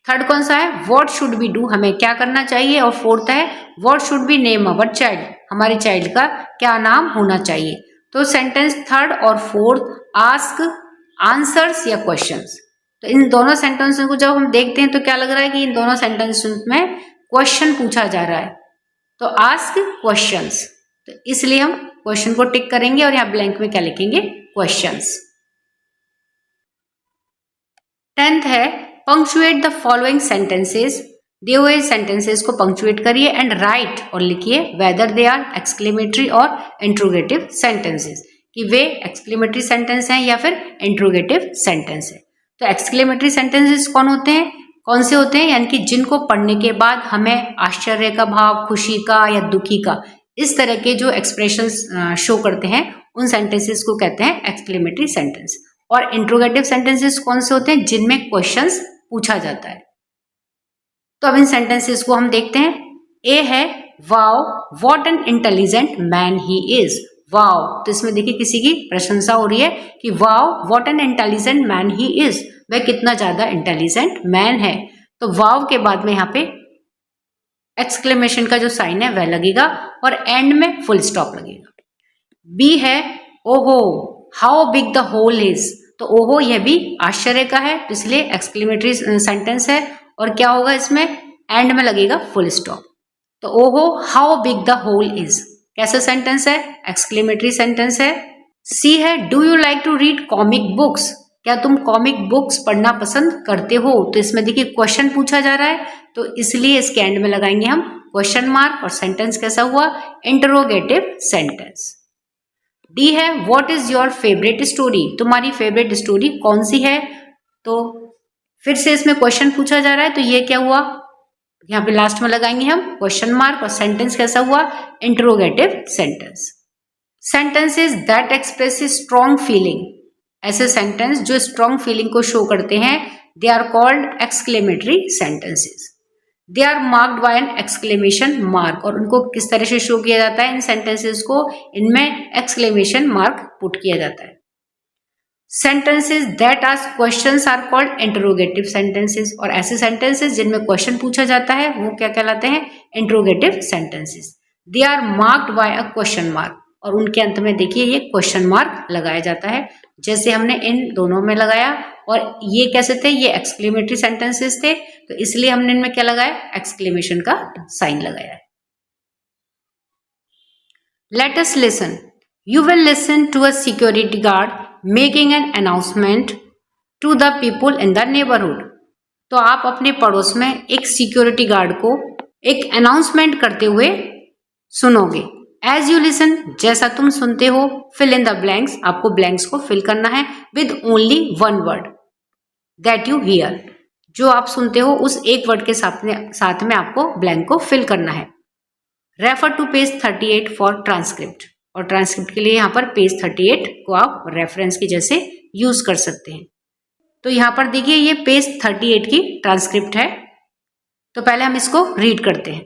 Third कौन सा है, व्हाट शुड वी डू, हमें क्या करना चाहिए, और फोर्थ है what should be name our child, हमारे चाइल्ड का क्या नाम होना चाहिए। तो सेंटेंस थर्ड और फोर्थ आस्क आंसर्स या क्वेश्चंस। तो इन दोनों सेंटेंस को जब हम देखते हैं तो क्या लग रहा है कि इन दोनों सेंटेंस में क्वेश्चन पूछा जा रहा है। तो आस्क क्वेश्चंस, तो इसलिए हम क्वेश्चन को टिक करेंगे और यहाँ ब्लैंक में क्या लिखेंगे, क्वेश्चंस। 10th है पंक्चुएट द फॉलोइंग सेंटेंसेस। दिए हुए सेंटेंसेस को पंक्चुएट करिए एंड राइट और लिखिए वेदर दे आर एक्सक्लेमेटरी और इंट्रोगेटिव सेंटेंसेस, कि वे एक्सक्लेमेटरी सेंटेंस हैं या फिर इंट्रोगेटिव सेंटेंस है। तो एक्सक्लेमेटरी सेंटेंसेस कौन होते हैं, कौन से होते हैं, यानी कि जिनको पढ़ने के बाद हमें आश्चर्य का भाव, खुशी का या दुखी का, इस तरह के जो एक्सप्रेशंस शो करते हैं उन सेंटेंसेस को कहते हैं एक्सक्लेमेटरी सेंटेंस। और इंट्रोगेटिव सेंटेंसेस कौन से होते हैं, जिनमें क्वेश्चंस पूछा जाता है। तो अब इन सेंटेंसेस को हम देखते हैं। ए है wow what an intelligent man he is. Wow, तो इसमें देखिए किसी की प्रशंसा हो रही है कि wow what an intelligent man he is, वह कितना ज्यादा इंटेलिजेंट मैन है। तो वाओ के बाद में यहाँ पे एक्सक्लेमेशन का जो साइन है वह लगेगा और एंड में फुल स्टॉप लगेगा। बी है oho how big the hole is. तो ओहो यह भी आश्चर्य का है, तो इसलिए एक्सक्लेमेटरी सेंटेंस है और क्या होगा इसमें, एंड में लगेगा फुल स्टॉप। तो oho how big the hole is कैसा सेंटेंस है, एक्सक्लेमेटरी सेंटेंस है। सी है do you like to read comic books, क्या तुम कॉमिक बुक्स पढ़ना पसंद करते हो। तो इसमें देखिए क्वेश्चन पूछा जा रहा है, तो इसलिए इसके एंड में लगाएंगे हम क्वेश्चन मार्क और सेंटेंस कैसा हुआ, इंटरोगेटिव सेंटेंस। डी है what is your favourite story, तुम्हारी फेवरेट स्टोरी कौन सी है। तो फिर से इसमें क्वेश्चन पूछा जा रहा है, तो ये क्या हुआ, यहाँ पे लास्ट में लगाएंगे हम क्वेश्चन मार्क और सेंटेंस कैसा हुआ, interrogative sentence. Sentences that express strong feeling, ऐसे सेंटेंस जो स्ट्रॉन्ग फीलिंग को शो करते हैं, they are called exclamatory sentences. They are marked by an exclamation mark, और उनको किस तरह से शो किया जाता है इन सेंटेंसेस को, इनमें एक्सक्लेमेशन मार्क पुट किया जाता है। Sentences that ask questions are called interrogative sentences, और ऐसे सेंटेंसेस जिनमें क्वेश्चन पूछा जाता है वो क्या कहलाते हैं, interrogative sentences. They are marked by a question mark, और उनके अंत में देखिए ये क्वेश्चन मार्क लगाया जाता है, जैसे हमने इन दोनों में लगाया। और ये कैसे थे, ये एक्सक्लेमेटरी सेंटेंसेस थे, तो इसलिए हमने इनमें क्या लगाया, एक्सक्लेमेशन का साइन लगाया है। Let us listen, you will listen to a security guard making an announcement to the people in the neighbourhood. तो आप अपने पड़ोस में एक सिक्योरिटी गार्ड को एक अनाउंसमेंट करते हुए सुनोगे। एज यू लिसन, जैसा तुम सुनते हो, फिल इन द ब्लैंक्स, आपको ब्लैंक्स को फिल करना है with only one word that you here, जो आप सुनते हो उस एक वर्ड के साथ में आपको ब्लैंक को फिल करना है। Refer to page 38 for transcript, और ट्रांसक्रिप्ट के लिए यहाँ पर पेज 38 को आप रेफरेंस की जैसे यूज कर सकते हैं। तो यहाँ पर देखिए ये पेज 38 की ट्रांसक्रिप्ट है, तो पहले हम इसको रीड करते हैं।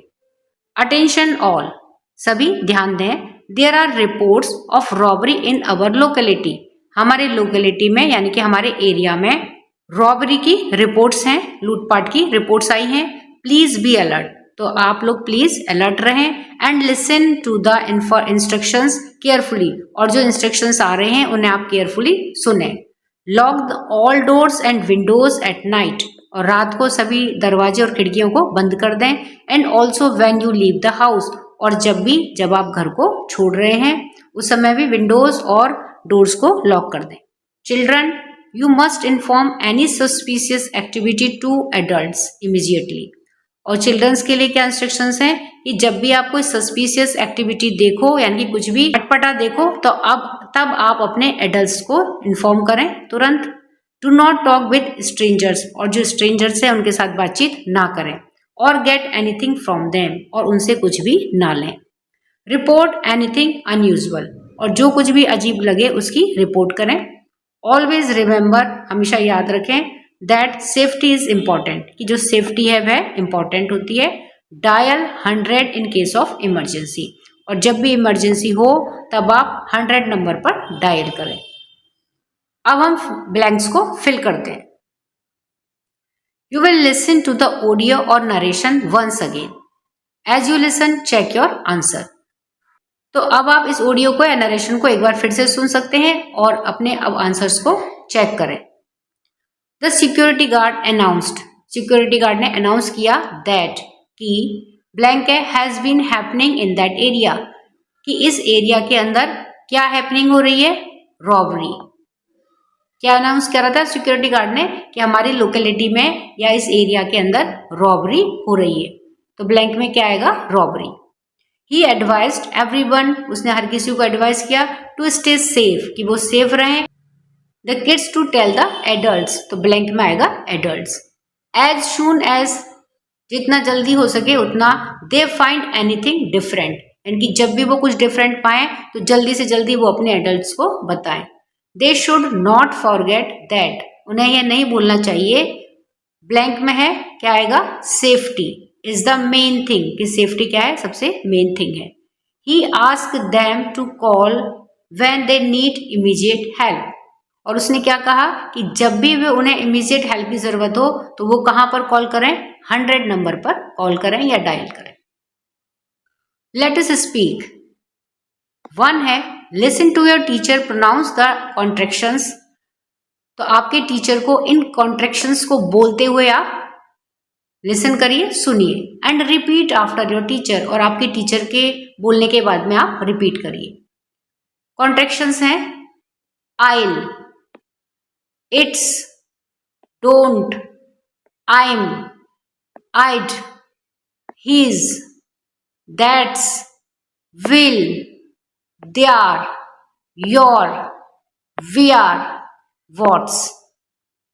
अटेंशन ऑल, सभी ध्यान दें, there are reports of robbery in our locality, हमारे लोकेलिटी में यानी कि हमारे एरिया में रॉबरी की रिपोर्ट्स हैं, लूटपाट की रिपोर्ट्स आई हैं। प्लीज बी अलर्ट, तो आप लोग प्लीज अलर्ट रहें। And listen to the instructions carefully, और जो इंस्ट्रक्शंस आ रहे हैं उन्हें आप केयरफुली सुने। Lock all doors and Windows at night, और रात को सभी दरवाजे और खिड़कियों को बंद कर दें। And also when you leave the house, और जब आप घर को छोड़ रहे हैं उस समय भी विंडोज और डोर्स को लॉक कर दें। Children you must inform any suspicious activity to adults immediately, और चिल्ड्रंस के लिए क्या इंस्ट्रक्शंस हैं कि जब भी आप कोई सस्पिशियस एक्टिविटी देखो यानी कि कुछ भी अटपटा देखो, तो तब आप अपने एडल्ट्स को इन्फॉर्म करें तुरंत। Do not talk with strangers, और जो स्ट्रेंजर्स हैं उनके साथ बातचीत ना करें। और गेट एनीथिंग फ्रॉम देम, और उनसे कुछ भी ना लें। रिपोर्ट एनीथिंग अनयूजुअल, और जो कुछ भी अजीब लगे उसकी रिपोर्ट करें। ऑलवेज रिमेंबर, हमेशा याद रखें, दैट सेफ्टी इज इम्पॉर्टेंट, कि जो सेफ्टी है वह इम्पॉर्टेंट होती है। Dial 100 in case of emergency, और जब भी इमरजेंसी हो तब आप 100 नंबर पर डायल करें। अब हम ब्लैंक्स को फिल करते हैं। You will listen to the audio और narration once again. As you listen check your answer. तो अब आप इस ऑडियो को या नरेशन को एक बार फिर से सुन सकते हैं और अपने अब आंसर्स को चेक करें। The security guard announced, security guard ने अनाउंस किया दैट, कि blank has been happening in that area, कि इस एरिया के अंदर क्या हैपनिंग हो रही है, रॉबरी। क्या अनाउंस कर रहा था सिक्योरिटी गार्ड ने, कि हमारी लोकेलिटी में या इस एरिया के अंदर रॉबरी हो रही है। तो ब्लैंक में क्या आएगा, रॉबरी। ही एडवाइज्ड एवरीवन, उसने हर किसी को एडवाइस किया, टू स्टे सेफ, कि वो सेफ रहें। The kids to tell the adults, तो ब्लैंक में आएगा एडल्ट्स। एज सून एज, जितना जल्दी हो सके उतना। दे फाइंड एनीथिंग डिफरेंट, यानी कि जब भी वो कुछ डिफरेंट पाएं तो जल्दी से जल्दी वो अपने एडल्ट्स को बताएं। They should not forget that, उन्हें यह नहीं भूलना चाहिए। ब्लैंक में है क्या आएगा, safety is the main thing, कि सेफ्टी क्या है, सबसे मेन थिंग है। He ask them to call when they need immediate help, और उसने क्या कहा कि जब भी वे उन्हें इमीडिएट हेल्प की जरूरत हो तो वो कहां पर कॉल करें, 100 नंबर पर कॉल करें या डायल करें। Let us speak. 1 है listen to your teacher pronounce the contractions, तो आपके टीचर को इन कॉन्ट्रैक्शंस को बोलते हुए आप लिसन करिए, सुनिए। And repeat after your teacher, और आपके टीचर के बोलने के बाद में आप रिपीट करिए। कॉन्ट्रैक्शंस हैं आइल, it's, don't, I'm, I'd, he's, that's, will, there, your, we are, what's.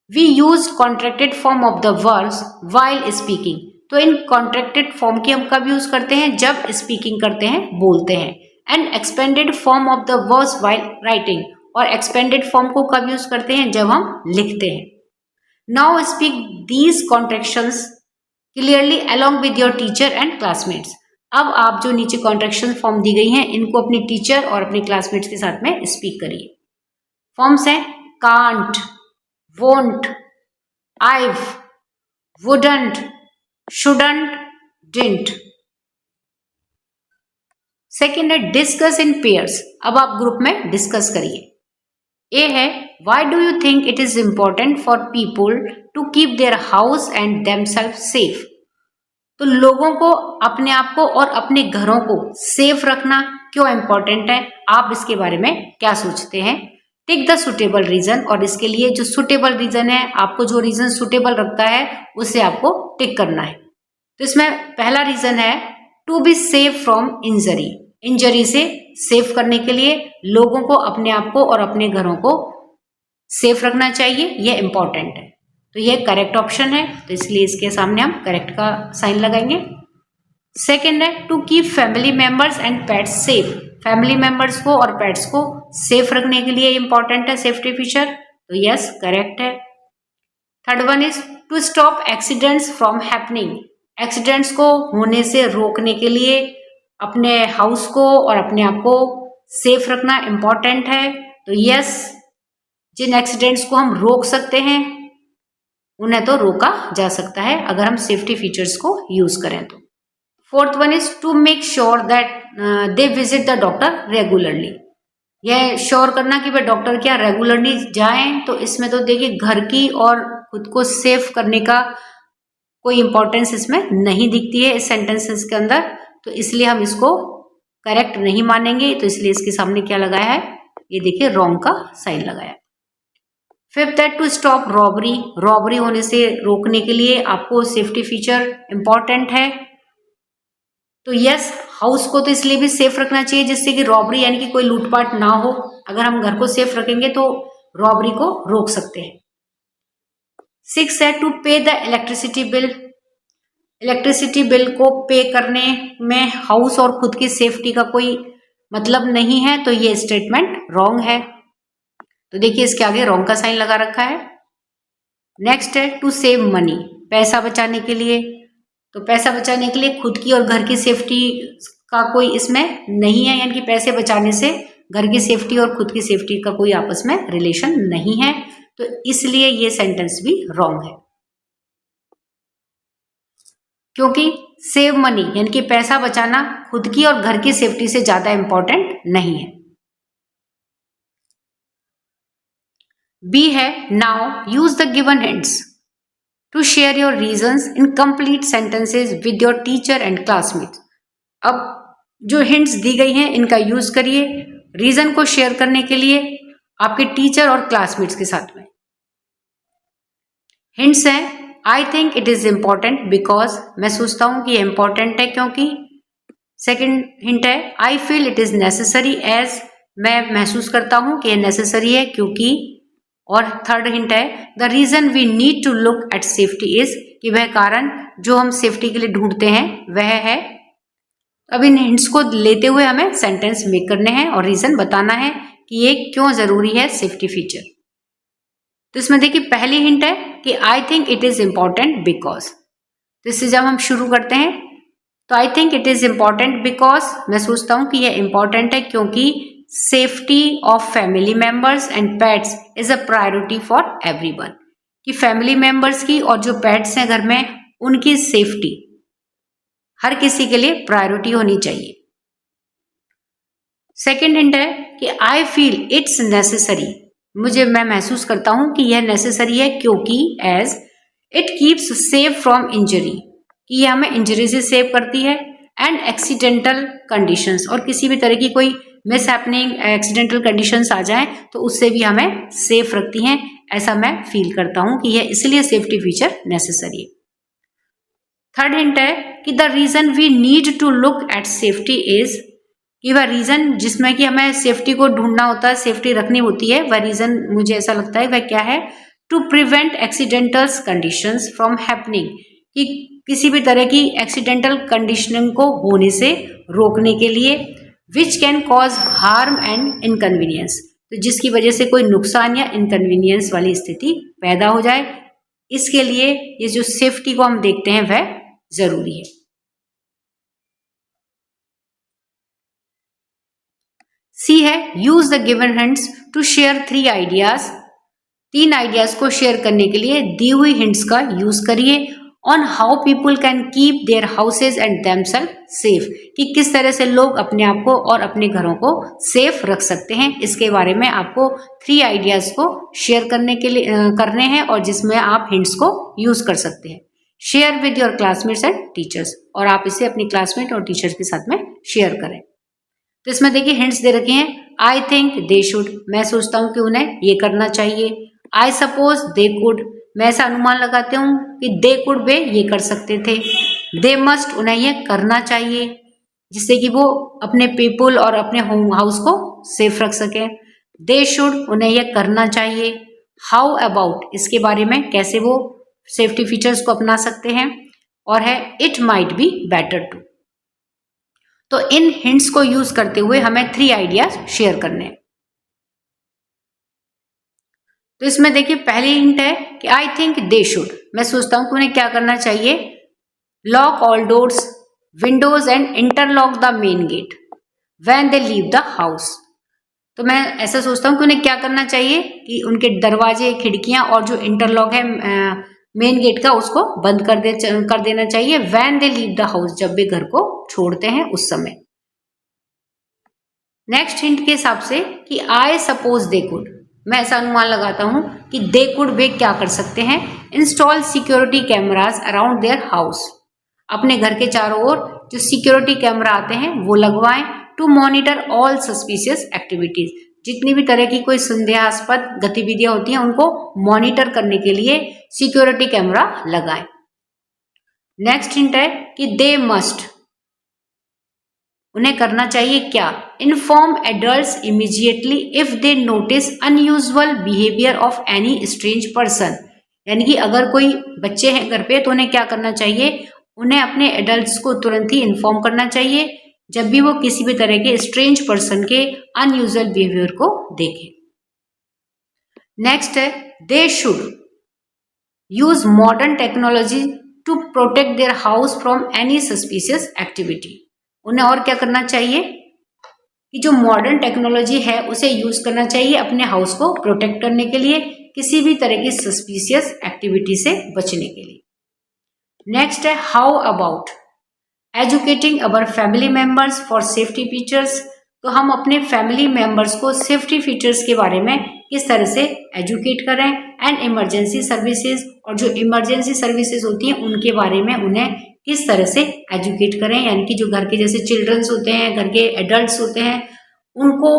We use contracted form of the verbs while speaking, तो इन कॉन्ट्रैक्टेड फॉर्म की हम कब यूज करते हैं, जब स्पीकिंग करते हैं, बोलते हैं। And expanded form of the verbs while writing, और एक्सपेंडेड फॉर्म को कब यूज करते हैं, जब हम लिखते हैं। Now speak these contractions clearly along with your teacher and classmates. अब आप जो नीचे कॉन्ट्रैक्शन फॉर्म दी गई हैं इनको अपने टीचर और अपने क्लासमेट्स के साथ में स्पीक करिए। फॉर्म्स हैं can't, won't, I've, wouldn't, shouldn't, didn't। Second है डिस्कस इन पेयर्स, अब आप ग्रुप में डिस्कस करिए। ए है why do you think it is important for people to keep their house and themself safe, तो लोगों को अपने आप को और अपने घरों को सेफ रखना क्यों इम्पोर्टेंट है, आप इसके बारे में क्या सोचते हैं। टिक द सुटेबल रीजन, और इसके लिए जो सुटेबल रीजन है, आपको जो रीजन सुटेबल रखता है उसे आपको टिक करना है। तो इसमें पहला रीजन है to be safe from injury, injury से सेफ करने के लिए लोगों को अपने आप को और अपने घरों को सेफ रखना चाहिए, यह इंपॉर्टेंट है। तो यह करेक्ट ऑप्शन है, तो इसलिए इसके सामने हम करेक्ट का साइन लगाएंगे। सेकेंड है to keep family members and pets safe, family members को और पेट्स को सेफ रखने के लिए इंपॉर्टेंट है सेफ्टी फीचर, तो यस करेक्ट है। Third one is to stop accidents from happening, accidents को होने से रोकने के लिए अपने हाउस को और अपने आप को सेफ रखना इंपॉर्टेंट है, तो यस जिन एक्सीडेंट्स को हम रोक सकते हैं उन्हें तो रोका जा सकता है अगर हम सेफ्टी फीचर्स को यूज करें तो। Fourth one is to make sure that they visit the doctor regularly, यह श्योर करना कि वे डॉक्टर क्या रेगुलरली जाएं, तो इसमें तो देखिए घर की और खुद को सेफ करने का कोई इंपॉर्टेंस इसमें नहीं दिखती है इस सेंटेंसेस के अंदर, तो इसलिए हम इसको करेक्ट नहीं मानेंगे, तो इसलिए इसके सामने क्या लगाया है, ये देखिए रॉन्ग का साइन लगाया। फिफ्थ है टू स्टॉप रॉबरी, रॉबरी होने से रोकने के लिए आपको सेफ्टी फीचर इंपॉर्टेंट है, तो यस हाउस को तो इसलिए भी सेफ रखना चाहिए जिससे कि रॉबरी यानी कि कोई लूटपाट ना हो, अगर हम घर को सेफ रखेंगे तो रॉबरी को रोक सकते हैं। 6 है टू पे the electricity bill. Electricity bill को पे करने में हाउस और खुद की सेफ्टी का कोई मतलब नहीं है, तो ये स्टेटमेंट रॉन्ग है। तो देखिए इसके आगे रॉन्ग का साइन लगा रखा है। नेक्स्ट है टू सेव मनी, पैसा बचाने के लिए। तो पैसा बचाने के लिए खुद की और घर की सेफ्टी का कोई इसमें नहीं है, यानी कि पैसे बचाने से घर की सेफ्टी और खुद की सेफ्टी का कोई आपस में रिलेशन नहीं है, तो इसलिए ये सेंटेंस भी रॉन्ग है। क्योंकि सेव मनी यानी कि पैसा बचाना खुद की और घर की सेफ्टी से ज्यादा इंपॉर्टेंट नहीं है। बी है now use the given hints to share your reasons in complete sentences with your teacher and classmates. अब जो हिंट्स दी गई हैं इनका यूज करिए रीजन को शेयर करने के लिए आपके टीचर और क्लासमेट्स के साथ में। हिंट्स हैं I think it is important because, मैं सोचता हूं कि ये इंपॉर्टेंट है क्योंकि। सेकेंड हिंट है I feel it is necessary as, मैं महसूस करता हूं कि ये नेसेसरी है क्योंकि। और थर्ड हिंट है the reason we need to look at safety is, कि वह कारण जो हम सेफ्टी के लिए ढूंढते हैं वह है। अब इन हिंट्स को लेते हुए हमें सेंटेंस मेक करने हैं और रीजन बताना है कि ये क्यों जरूरी है सेफ्टी फीचर। तो इसमें देखिए पहली हिंट है कि I think it is important because. तो इससे जब हम शुरू करते हैं तो I think it is important because, मैं सोचता हूं कि यह इंपॉर्टेंट है क्योंकि safety of family members and pets is a priority for everyone, कि फैमिली मेंबर्स की और जो पेट्स हैं घर में उनकी सेफ्टी हर किसी के लिए प्रायोरिटी होनी चाहिए। सेकेंड हिंट है कि आई फील इट्स नेसेसरी, मैं महसूस करता हूं कि यह नेसेसरी है क्योंकि as it keeps safe from injury, कि यह हमें इंजरी से सेव करती है, एंड एक्सीडेंटल कंडीशंस, और किसी भी तरह की कोई मिस हैपनिंग एक्सीडेंटल कंडीशंस आ जाएं तो उससे भी हमें सेफ रखती हैं। ऐसा मैं फील करता हूं कि यह इसलिए सेफ्टी फीचर नेसेसरी है। थर्ड हिंट है कि the reason we need to look at safety is, कि वह रीजन जिसमें कि हमें सेफ्टी को ढूंढना होता है, सेफ्टी रखनी होती है, वह रीजन मुझे ऐसा लगता है वह क्या है, to prevent accidentals conditions from happening, कि किसी भी तरह की एक्सीडेंटल कंडीशनिंग को होने से रोकने के लिए, which can cause harm and inconvenience, तो जिसकी वजह से कोई नुकसान या इनकन्वीनियंस वाली स्थिति पैदा हो जाए, इसके लिए ये जो सेफ्टी को हम देखते हैं वह जरूरी है। सी है use the given hints to share 3 ideas, 3 ideas को शेयर करने के लिए दी हुई हिंट्स का यूज करिए on how people can keep their houses and themself safe, कि किस तरह से लोग अपने आप को और अपने घरों को सेफ रख सकते हैं। इसके बारे में आपको 3 आइडियाज को शेयर करने के लिए करने हैं और जिसमें आप हिंट्स को यूज कर सकते हैं। Share with your classmates and teachers, और आप इसे अपनी क्लासमेट और टीचर्स के साथ में शेयर करें। तो इसमें देखिए हिंट्स दे रखे हैं आई थिंक दे शुड, मैं सोचता हूं कि उन्हें ये करना चाहिए। आई सपोज दे कुड, मैं ऐसा अनुमान लगाती हूँ कि दे कुड वे ये कर सकते थे। दे मस्ट, उन्हें ये करना चाहिए जिससे कि वो अपने पीपल और अपने होम हाउस को सेफ रख सकें। दे शुड, उन्हें ये करना चाहिए। हाउ अबाउट, इसके बारे में कैसे वो सेफ्टी फीचर्स को अपना सकते हैं। और है it might be better to. तो इन हिंट्स को यूज करते हुए हमें 3 आइडियाज शेयर करने हैं। तो इसमें देखिए पहली हिंट है कि आई थिंक दे शुड, मैं सोचता हूं कि उन्हें क्या करना चाहिए, lock all doors Windows and interlock the main get when they leave the house. तो मैं ऐसा सोचता हूं कि उन्हें क्या करना चाहिए कि उनके दरवाजे, खिड़कियां और जो इंटरलॉक है मेन गेट का, उसको बंद कर देना चाहिए when they leave the house, जब वे घर को छोड़ते हैं उस समय। नेक्स्ट हिंट के हिसाब से कि आई सपोज दे कुड, मैं ऐसा अनुमान लगाता हूं कि दे कुड वे क्या कर सकते हैं, install security cameras around their house, अपने घर के चारों ओर जो सिक्योरिटी कैमरा आते हैं वो लगवाएं, to monitor all suspicious activities, जितनी भी तरह की कोई संदेहास्पद गतिविधियां होती हैं उनको मॉनिटर करने के लिए सिक्योरिटी कैमरा लगाएं। नेक्स्ट हिंट है कि दे मस्ट, उन्हें करना चाहिए क्या, inform adults immediately if they notice unusual behaviour of any strange person, यानी कि अगर कोई बच्चे हैं घर पे तो उन्हें क्या करना चाहिए, उन्हें अपने एडल्ट्स को तुरंत ही इन्फॉर्म करना चाहिए जब भी वो किसी भी तरह के स्ट्रेंज पर्सन के अनयूजुअल बिहेवियर को देखें। नेक्स्ट है, they should use modern technology to protect their house from any suspicious activity. उन्हें और क्या करना चाहिए कि जो मॉडर्न टेक्नोलॉजी है उसे यूज करना चाहिए अपने हाउस को प्रोटेक्ट करने के लिए, किसी भी तरह की सस्पिशियस एक्टिविटी से बचने के लिए। नेक्स्ट है, how about educating our family members for safety features. तो हम अपने फैमिली मेंबर्स को सेफ्टी फीचर्स के बारे में किस तरह से एजुकेट करें, एंड इमरजेंसी सर्विसेज, और जो इमरजेंसी सर्विसेज होती हैं उनके बारे में उन्हें किस तरह से एजुकेट करें, यानी कि जो घर के जैसे चिल्ड्रंस होते हैं, घर के एडल्ट्स होते हैं, उनको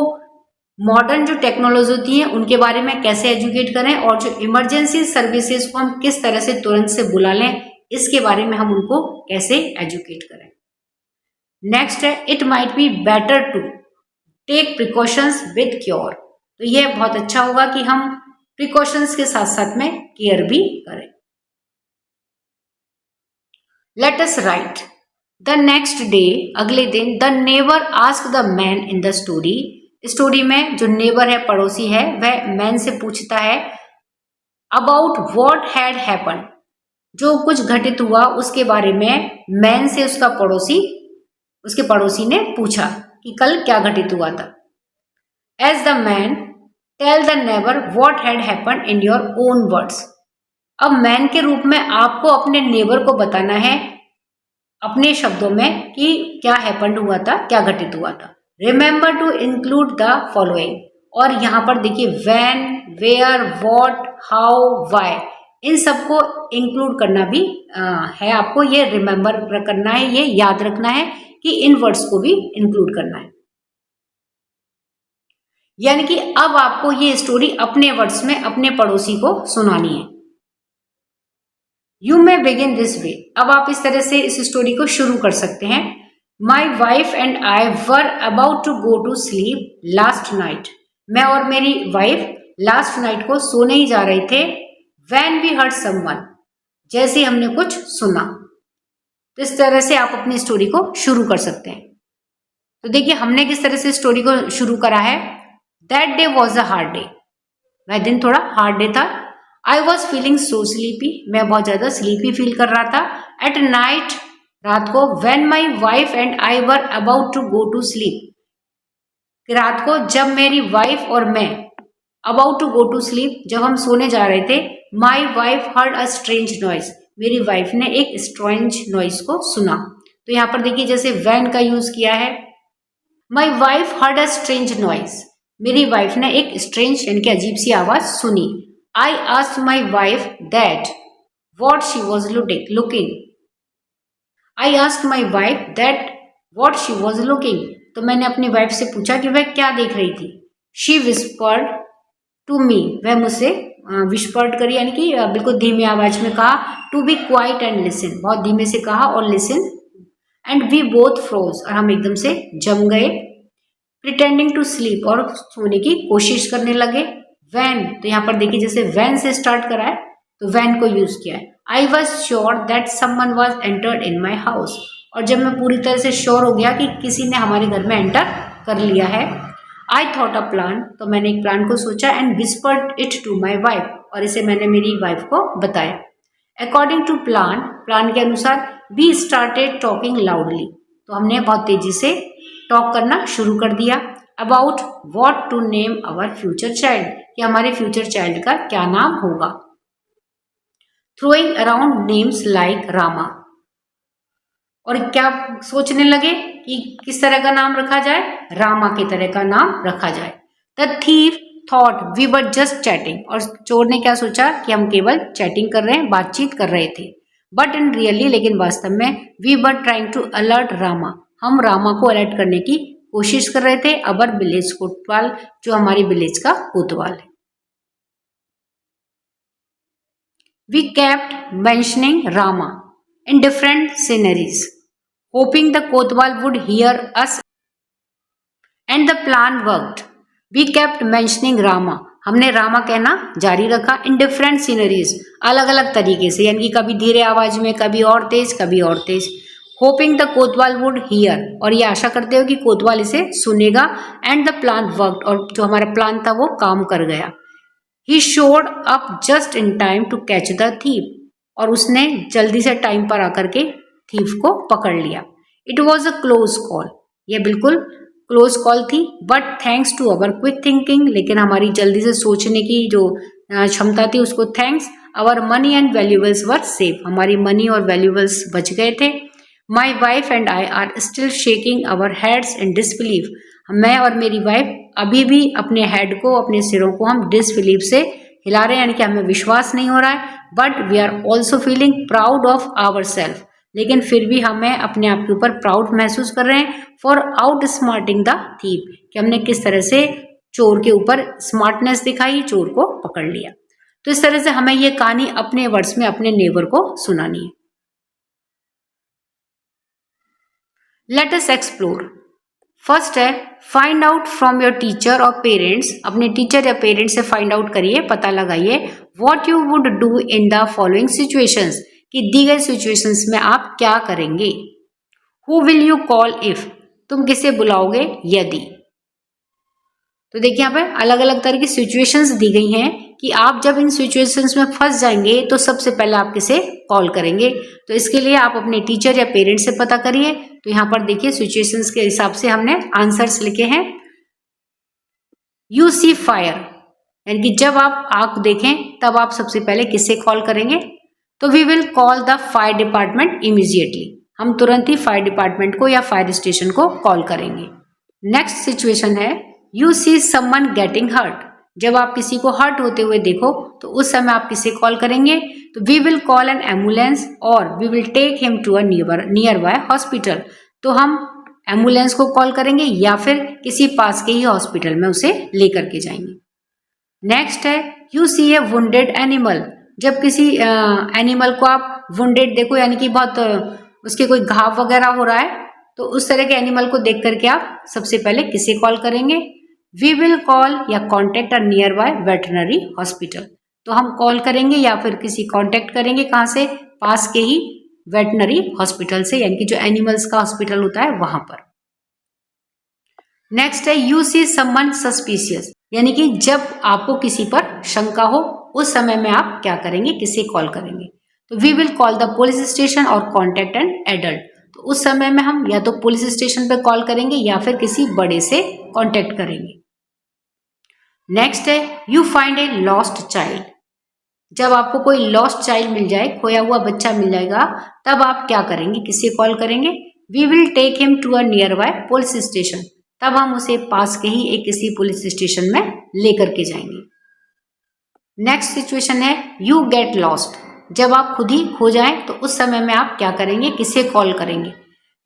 मॉडर्न जो टेक्नोलॉजी होती है उनके बारे में कैसे एजुकेट करें, और जो इमरजेंसी सर्विसेज को हम किस तरह से तुरंत से बुला लें, इसके बारे में हम उनको कैसे एजुकेट करें। नेक्स्ट है, it might be better to take precautions with cure. तो यह बहुत अच्छा होगा कि हम प्रिकॉशंस के साथ साथ में केयर भी करें। Let us right the next day, अगले दिन, the neighbour ask the man in the story. Story में जो नेबर है, पड़ोसी है, वह मैन से पूछता है अबाउट व्हाट हैड हैपन, जो कुछ घटित हुआ उसके बारे में मैन से उसके पड़ोसी ने पूछा कि कल क्या घटित हुआ था। As the man tell the neighbour what had happen in your own words. अब मैन के रूप में आपको अपने नेबर को बताना है अपने शब्दों में कि क्या हैपन हुआ था, क्या घटित हुआ था। Remember to include the following, और यहाँ पर देखिए when, where, what, how, why, इन सबको इंक्लूड करना भी है। आपको ये रिमेंबर करना है, ये याद रखना है कि इन वर्ड्स को भी इंक्लूड करना है। यानी कि अब आपको ये स्टोरी अपने वर्ड्स में अपने पड़ोसी को सुनानी है। You may begin this way, अब आप इस तरह से इस स्टोरी को शुरू कर सकते हैं। My wife and I were about to go to sleep last night. मैं और मेरी वाइफ लास्ट नाइट को सोने ही जा रहे थे। When we heard someone, जैसे हमने कुछ सुना। तो इस तरह से आप अपनी स्टोरी को शुरू कर सकते हैं। तो देखिए हमने किस तरह से स्टोरी को शुरू करा है। That day was a hard day, वह दिन थोड़ा हार्ड डे था। I was feeling so sleepy, मैं बहुत ज्यादा स्लीपी फील कर रहा था। At night, रात को, when my wife and I were about to go to sleep, रात को जब मेरी वाइफ और मैं about to go to sleep, जब हम सोने जा रहे थे, my wife heard a strange noise, मेरी वाइफ ने एक स्ट्रेंज नॉइज को सुना। तो यहाँ पर देखिए जैसे वैन का यूज किया है। माई wife heard a strange noise, मेरी वाइफ ने एक स्ट्रेंज यानी कि अजीब सी आवाज सुनी। I asked my wife that what she was looking, I asked my wife that what she was looking, तो मैंने अपनी वाइफ से पूछा कि वह क्या देख रही थी। शी विस्पर्ड टू मी, वह मुझसे विस्पर्ड करी यानी कि बिल्कुल धीमी आवाज में कहा। To be quiet and listen, बहुत धीमे से कहा और listen. And we both froze, और हम एकदम से जम गए। प्रिटेंडिंग टू स्लीप, और सोने की कोशिश करने लगे। वैन, तो यहाँ पर देखिए जैसे वैन से स्टार्ट करा है तो वैन को यूज किया है। I was sure that someone was entered in my house, और जब मैं पूरी तरह से श्योर हो गया कि किसी ने हमारे घर में एंटर कर लिया है। आई थॉट अ प्लान, तो मैंने एक प्लान को सोचा। And whispered it to my wife, और इसे मैंने मेरी वाइफ को बताया। अकॉर्डिंग टू प्लान, प्लान के अनुसार वी स्टार्टेड टॉकिंग लाउडली, तो हमने बहुत तेजी से टॉक करना शुरू कर दिया। About what to name our future child, कि हमारे फ्यूचर चाइल्ड का क्या नाम होगा। Throwing around names like Rama, और क्या सोचने लगे कि किस तरह का नाम रखा जाए, रामा की तरह का नाम रखा जाए। The thief thought we were just chatting, और चोर ने क्या सोचा कि हम केवल चैटिंग कर रहे हैं, बातचीत कर रहे थे। बट इन रियली, लेकिन वास्तव में, we were trying to alert Rama, हम रामा को अलर्ट करने की कोशिश कर रहे थे। अबर विलेज कोतवाल, जो हमारी विलेज का कोतवाल है। We kept mentioning Rama in different sceneries, hoping the Kotwal would hear us, and the plan worked. We kept mentioning Rama, हमने रामा कहना जारी रखा इन डिफरेंट सीनरीज, अलग अलग तरीके से, यानी कि कभी धीरे आवाज में, कभी और तेज, कभी और तेज। Hopping the Kotwal would hear, और ये आशा करते हो कि कोतवाल इसे सुनेगा। एंड द प्लान वर्कड, और जो हमारा प्लान था वो काम कर गया। He showed up just in time to catch the thief, और उसने जल्दी से टाइम पर आकर के थीफ को पकड़ लिया। It was a close call, यह बिल्कुल क्लोज कॉल थी, but thanks to our quick thinking, लेकिन हमारी जल्दी से सोचने की जो क्षमता थी उसको thanks, our money and valuables were safe, हमारी मनी और वैल्यूबल्स बच गए थे। My wife and I R still shaking our heads in disbelief, मैं और मेरी वाइफ अभी भी अपने हेड को, अपने सिरों को हम डिसबिलीफ से हिला रहे हैं, यानी कि हमें विश्वास नहीं हो रहा है। But we are also feeling proud of our self, लेकिन फिर भी हमें अपने आप के ऊपर प्राउड महसूस कर रहे हैं for out smarting the thief, कि हमने किस तरह से चोर के ऊपर स्मार्टनेस दिखाई, चोर को पकड़ लिया। तो इस तरह से हमें ये कहानी अपने वर्ड्स में अपने नेबर को सुनानी है। लेट अस एक्सप्लोर। फर्स्ट है find out from your teacher और पेरेंट्स, अपने टीचर या पेरेंट्स से फाइंड आउट करिए, पता लगाइए what you would do in the following situations, कि दी गई सिचुएशंस में आप क्या करेंगे। Who will you call if, तुम किसे बुलाओगे यदि। तो देखिए यहाँ पे अलग अलग तरह की सिचुएशंस दी गई हैं कि आप जब इन सिचुएशंस में फंस जाएंगे तो सबसे पहले आप किसे कॉल करेंगे। तो इसके लिए आप अपने टीचर या पेरेंट्स से पता करिए। तो यहाँ पर देखिए सिचुएशंस के हिसाब से हमने आंसर्स लिखे हैं। यू सी फायर, यानी कि जब आप आग देखें तब आप सबसे पहले किसे कॉल करेंगे। तो we will call the fire department immediately, हम तुरंत ही फायर डिपार्टमेंट को या फायर स्टेशन को कॉल करेंगे। नेक्स्ट सिचुएशन है you see someone getting hurt, जब आप किसी को हर्ट होते हुए देखो तो उस समय आप किसे कॉल करेंगे। तो we will call an ambulance और we will take him to a nearby hospital, तो हम एम्बुलेंस को कॉल करेंगे या फिर किसी पास के ही हॉस्पिटल में उसे लेकर के जाएंगे। नेक्स्ट है you see a wounded animal, जब किसी एनिमल को आप वुंडेड देखो, यानी कि बहुत उसके कोई घाव वगैरह हो रहा है, तो उस तरह के एनिमल को देख करके आप सबसे पहले किसे कॉल करेंगे। वी विल कॉल या contact a near by veterinary hospital, तो हम कॉल करेंगे या फिर किसी कॉन्टेक्ट करेंगे कहाँ से, पास के ही वेटनरी हॉस्पिटल से, यानी कि जो एनिमल्स का हॉस्पिटल होता है वहां पर। नेक्स्ट है यू सी समवन सस्पिशियस, यानी कि जब आपको किसी पर शंका हो उस समय में आप क्या करेंगे, किसे कॉल करेंगे। तो we will call the police station और कॉन्टेक्ट एन एडल्ट, तो उस समय में हम या तो पुलिस स्टेशन पे कॉल करेंगे या फिर किसी बड़े से कॉन्टेक्ट करेंगे। नेक्स्ट है you find a lost child, जब आपको कोई लॉस्ट चाइल्ड मिल जाए, खोया हुआ बच्चा मिल जाएगा, तब आप क्या करेंगे, किसे कॉल करेंगे। We will take him to a nearby police station, तब हम उसे पास के ही एक किसी पुलिस स्टेशन में लेकर के जाएंगे। नेक्स्ट सिचुएशन है यू गेट लॉस्ट, जब आप खुद ही खो जाएं तो उस समय में आप क्या करेंगे, किसे कॉल करेंगे।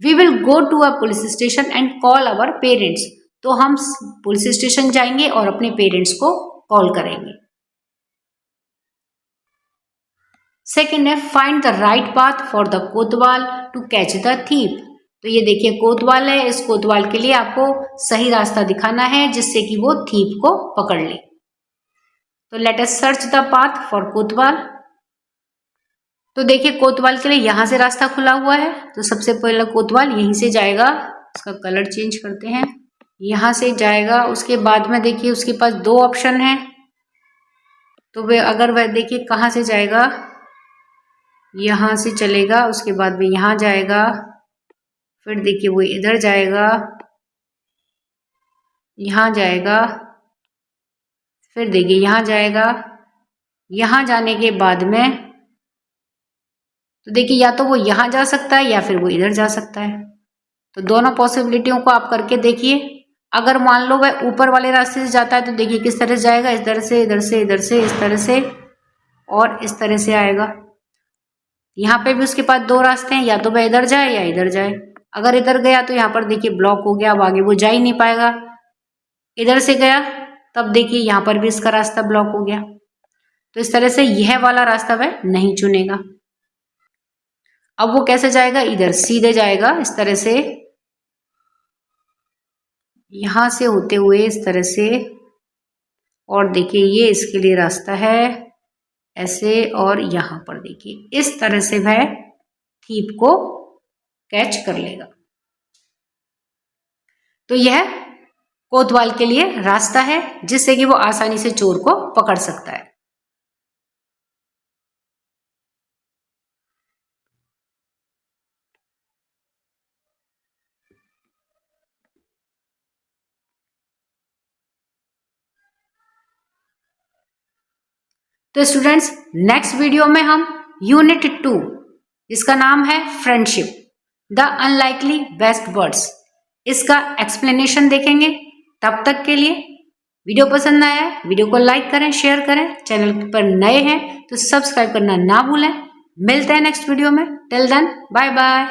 We will go to a police station and call our parents, तो हम पुलिस स्टेशन जाएंगे और अपने पेरेंट्स को कॉल करेंगे। सेकेंड है find the right path for the Kotwal to catch the thief, तो ये देखिए कोतवाल है, इस कोतवाल के लिए आपको सही रास्ता दिखाना है जिससे कि वो थीफ को पकड़ ले। तो let us search the path for कोतवाल। तो देखिए कोतवाल के लिए यहाँ से रास्ता खुला हुआ है, तो सबसे पहले कोतवाल यहीं से जाएगा, इसका कलर चेंज करते हैं, यहाँ से जाएगा। उसके बाद में देखिए उसके पास दो ऑप्शन है, तो वह देखिए कहाँ से जाएगा, यहाँ से चलेगा, उसके बाद में यहाँ जाएगा, फिर देखिए वो इधर जाएगा, यहाँ जाएगा, फिर देखिए यहाँ जाएगा। यहाँ जाने के बाद में तो देखिए या तो वो यहाँ जा सकता है या फिर वो इधर जा सकता है, तो दोनों पॉसिबिलिटियों को आप करके देखिए। अगर मान लो वह ऊपर वाले रास्ते से जाता है तो देखिए किस तरह से जाएगा, इस तरह से, इधर से, इधर से, इस तरह से और इस तरह से आएगा। यहाँ पे भी उसके पास दो रास्ते हैं, या तो वह इधर जाए या इधर जाए। अगर इधर गया तो यहाँ पर देखिए ब्लॉक हो गया, अब आगे वो जा ही नहीं पाएगा। इधर से गया तब देखिए यहाँ पर भी इसका रास्ता ब्लॉक हो गया, तो इस तरह से यह वाला रास्ता वह नहीं चुनेगा। अब वो कैसे जाएगा, इधर सीधे जाएगा, इस तरह से, यहां से होते हुए इस तरह से, और देखिए ये इसके लिए रास्ता है ऐसे, और यहाँ पर देखिए इस तरह से वह थीप को कैच कर लेगा। तो यह कोतवाल के लिए रास्ता है जिससे कि वो आसानी से चोर को पकड़ सकता है। तो स्टूडेंट्स नेक्स्ट वीडियो में हम यूनिट 2 जिसका नाम है friendship the unlikely best words, इसका एक्सप्लेनेशन देखेंगे। तब तक के लिए वीडियो पसंद आया है वीडियो को लाइक करें, शेयर करें, चैनल पर नए हैं तो सब्सक्राइब करना ना भूलें। मिलते हैं नेक्स्ट वीडियो में, टिल देन बाय बाय।